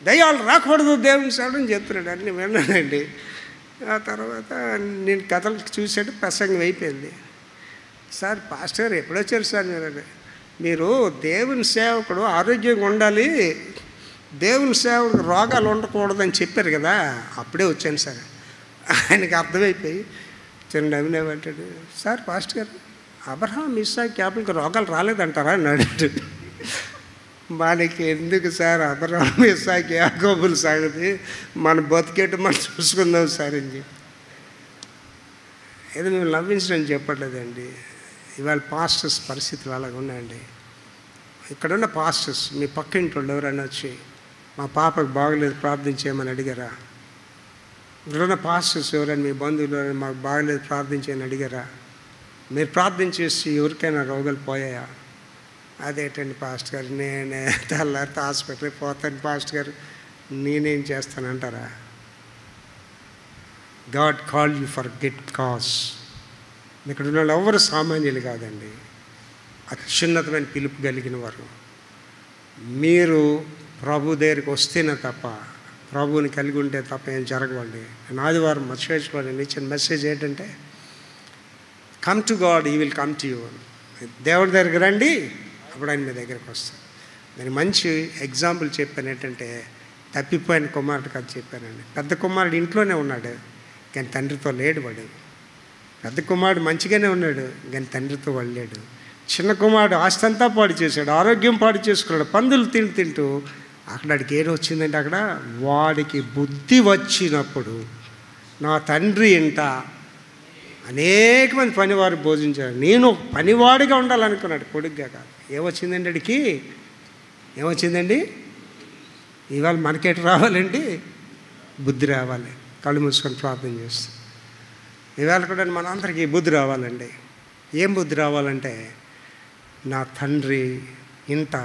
దయ్యాలు రాకూడదు, దేవుని సేవకుడు చెప్తున్నాడు. అన్నీ విన్నానండి. ఆ తర్వాత నేను కథలు చూసాడు, ప్రసంగం అయిపోయింది. సార్ పాస్టర్ గారు ఎప్పుడు వచ్చారు సార్ మీరు దేవుని సేవకుడు ఆరోగ్యంగా ఉండాలి, దేవుని సేవకుడు రోగాలు ఉండకూడదని చెప్పారు కదా, అప్పుడే వచ్చాను సార్. ఆయనకి అర్థమైపోయి చిన్న నవ్వినేమంటాడు, సార్ పాస్టర్ గారు అబ్రహాం ఇస్సాకు యాకోబులకు రోగాలు రాలేదంటారా అని అడిగాడు. మనకి ఎందుకు సార్ అబ్రహాం ఇస్సాకు యాకోబుల సంగతి, మన బతికేట్టు మనం చూసుకుందాం సార్ అని చెప్పి. ఏదో మేము నవ్వించడం చెప్పట్లేదండి. ఇవాళ పాస్టర్స్ పరిస్థితులు అలాగ ఉన్నాయండి. ఇక్కడున్న పాస్టర్స్ మీ పక్కింటి వాళ్ళు ఎవరైనా వచ్చి మా పాపకు బాగలేదు ప్రార్థించేయమని అడిగారా? ఇక్కడున్న పాస్టర్స్ ఎవరైనా మీ బంధువులు ఎవరైనా మాకు బాగలేదు ప్రార్థించేయని అడిగారా? మీరు ప్రార్థించేసి ఎవరికైనా రోగాలు పోయాయా? అదేంటండి పాస్టర్ గారు, నేనే తెల్లారితే హాస్పిటల్కి పోతాను పాస్టర్ గారు, నేనేం చేస్తానంటారా? God call you for good cause. ఇక్కడ ఉన్న వాళ్ళు ఎవరు సామాన్యులు కాదండి, అత్యున్నతమైన పిలుపు కలిగిన వారు. మీరు ప్రభు దగ్గరికి వస్తేనే తప్ప, ప్రభువుని కలిగి ఉంటే తప్ప ఏం జరగవండి. నేను ఆదివారం మెసేజ్లో నేను ఇచ్చిన మెసేజ్ ఏంటంటే, come to God, he will come to you. దేవుడి దగ్గరికి రండి, అప్పుడు ఆయన మీ దగ్గరికి వస్తాను. నేను మంచి ఎగ్జాంపుల్ చెప్పాను ఏంటంటే, తప్పిపోయిన కుమారుడు కథ చెప్పానండి. పెద్ద కుమారుడు ఇంట్లోనే ఉన్నాడు కానీ తండ్రితో లేడు. వాడు పెద్ద కుమారుడు మంచిగానే ఉన్నాడు కానీ తండ్రితో వెళ్ళాడు. చిన్న కుమారుడు ఆస్తి అంతా పాడు చేశాడు, ఆరోగ్యం పాడు చేసుకున్నాడు, పందులు తింటూ అక్కడికి ఏదో వచ్చిందంటే, అక్కడ వాడికి బుద్ధి వచ్చినప్పుడు నా తండ్రి ఇంట అనేక మంది పనివారు భోజించారు, నేను పనివాడిగా ఉండాలనుకున్నాడు, కొడుగ్గా కాదు. ఏమొచ్చిందండి అడికి? ఏమొచ్చిందండి? ఇవాళ మనకేటి రావాలండి? బుద్ధి రావాలి. కళ్ళు మూసుకొని ప్రార్థన చేస్తాం. ఇవాళ కూడా మనందరికీ బుద్ధి రావాలండి. ఏం బుద్ధి రావాలంటే, నా తండ్రి ఇంట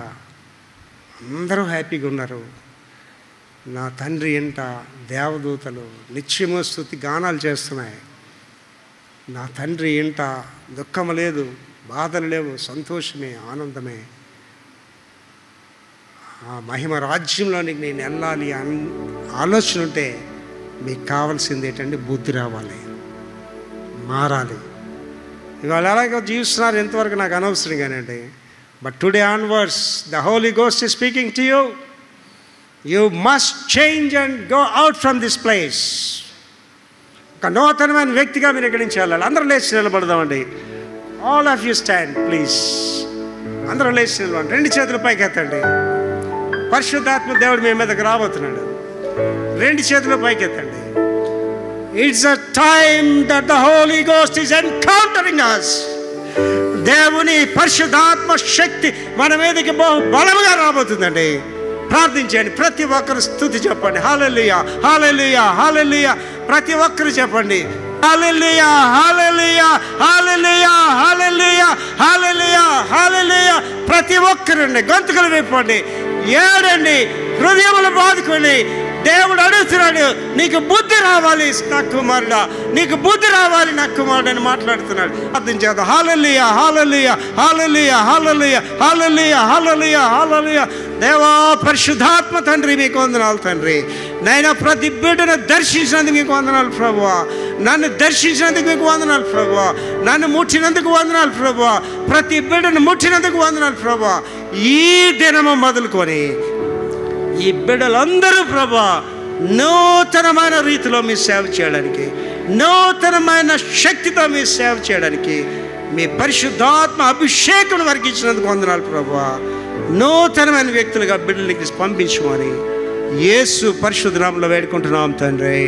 అందరూ హ్యాపీగా ఉన్నారు, నా తండ్రి ఇంట దేవదూతలు నిత్యము స్తుతి గానాలు చేస్తున్నాయి, నా తండ్రి ఇంట దుఃఖము లేదు, బాధలు లేవు, సంతోషమే, ఆనందమే. ఆ మహిమ రాజ్యంలోనికి నేను వెళ్ళాలి అని ఆలోచన ఉంటే మీకు కావాల్సింది ఏంటంటే బుద్ధి రావాలి, మారాలి. ఇవాళ ఎలాగో జీవిస్తున్నారు ఎంతవరకు నాకు అనవసరం కానండి. But today onwards the Holy Ghost is speaking to you. You must change and go out from this place. ఒక నూతనమైన వ్యక్తిగా మీరు ఇక్కడి నుంచి వెళ్ళాలి. అందరూ లేచి నిలబడదామండి. All of you stand please. అందరూ లేచి నిలబడండి. 2 చేతులు పైకి ఎత్తండి. పరిశుద్ధాత్మ దేవుడు మీ మీదకి రాబోతున్నాడు. 2 చేతులు పైకి ఎత్తండి. It's a time that the Holy Ghost is encountering us. దేవుని పరిశుద్ధాత్మ శక్తి మన మీదకి బహు బలముగా రాబోతుందండి. ప్రార్థించండి. ప్రతి ఒక్కరు స్తుతి చెప్పండి. హల్లెలూయా, హల్లెలూయా, హల్లెలూయా. ప్రతి ఒక్కరు చెప్పండి. హల్లెలూయా, హల్లెలూయా, హల్లెలూయా, హల్లెలూయా, హల్లెలూయా, హల్లెలూయా. ప్రతి ఒక్కరండి గొంతుకలు విప్పండి, ఏడండి, హృదయములు బాదుకోండి. దేవుడు అడుగుతున్నాడు, నీకు బుద్ధి రావాలి నా కుమారుడా, నీకు బుద్ధి రావాలి నా కుమారుడు అని మాట్లాడుతున్నాడు. అర్థం చేద్దాం. హల్లెలూయా, హల్లెలూయా, హల్లెలూయా, హల్లెలూయా, హల్లెలూయా, హల్లెలూయా, హల్లెలూయా. దేవా పరిశుద్ధాత్మ తండ్రి మీకు వందనాలు తండ్రి. నైనా ప్రతి బిడ్డను దర్శించినందుకు మీకు వందనాలు ప్రభువా. నన్ను దర్శించినందుకు మీకు వందనాలు ప్రభువా. నన్ను ముట్టినందుకు వందనాలు ప్రభువా. ప్రతి బిడ్డను ముట్టినందుకు వందనాలు ప్రభువా. ఈ దినము మొదలుకొని ఈ బిడ్డలందరూ ప్రభా నూతనమైన రీతిలో మీ సేవ చేయడానికి, నూతనమైన శక్తితో మీ సేవ చేయడానికి మీ పరిశుద్ధాత్మ అభిషేకం వర్గించినందుకు వందనాలు ప్రభువా. నూతనమైన వ్యక్తులుగా బిడ్డలకి పంపించమని యేసు పరిశుద్ధ నామములో వేడుకుంటున్నాం తండ్రి.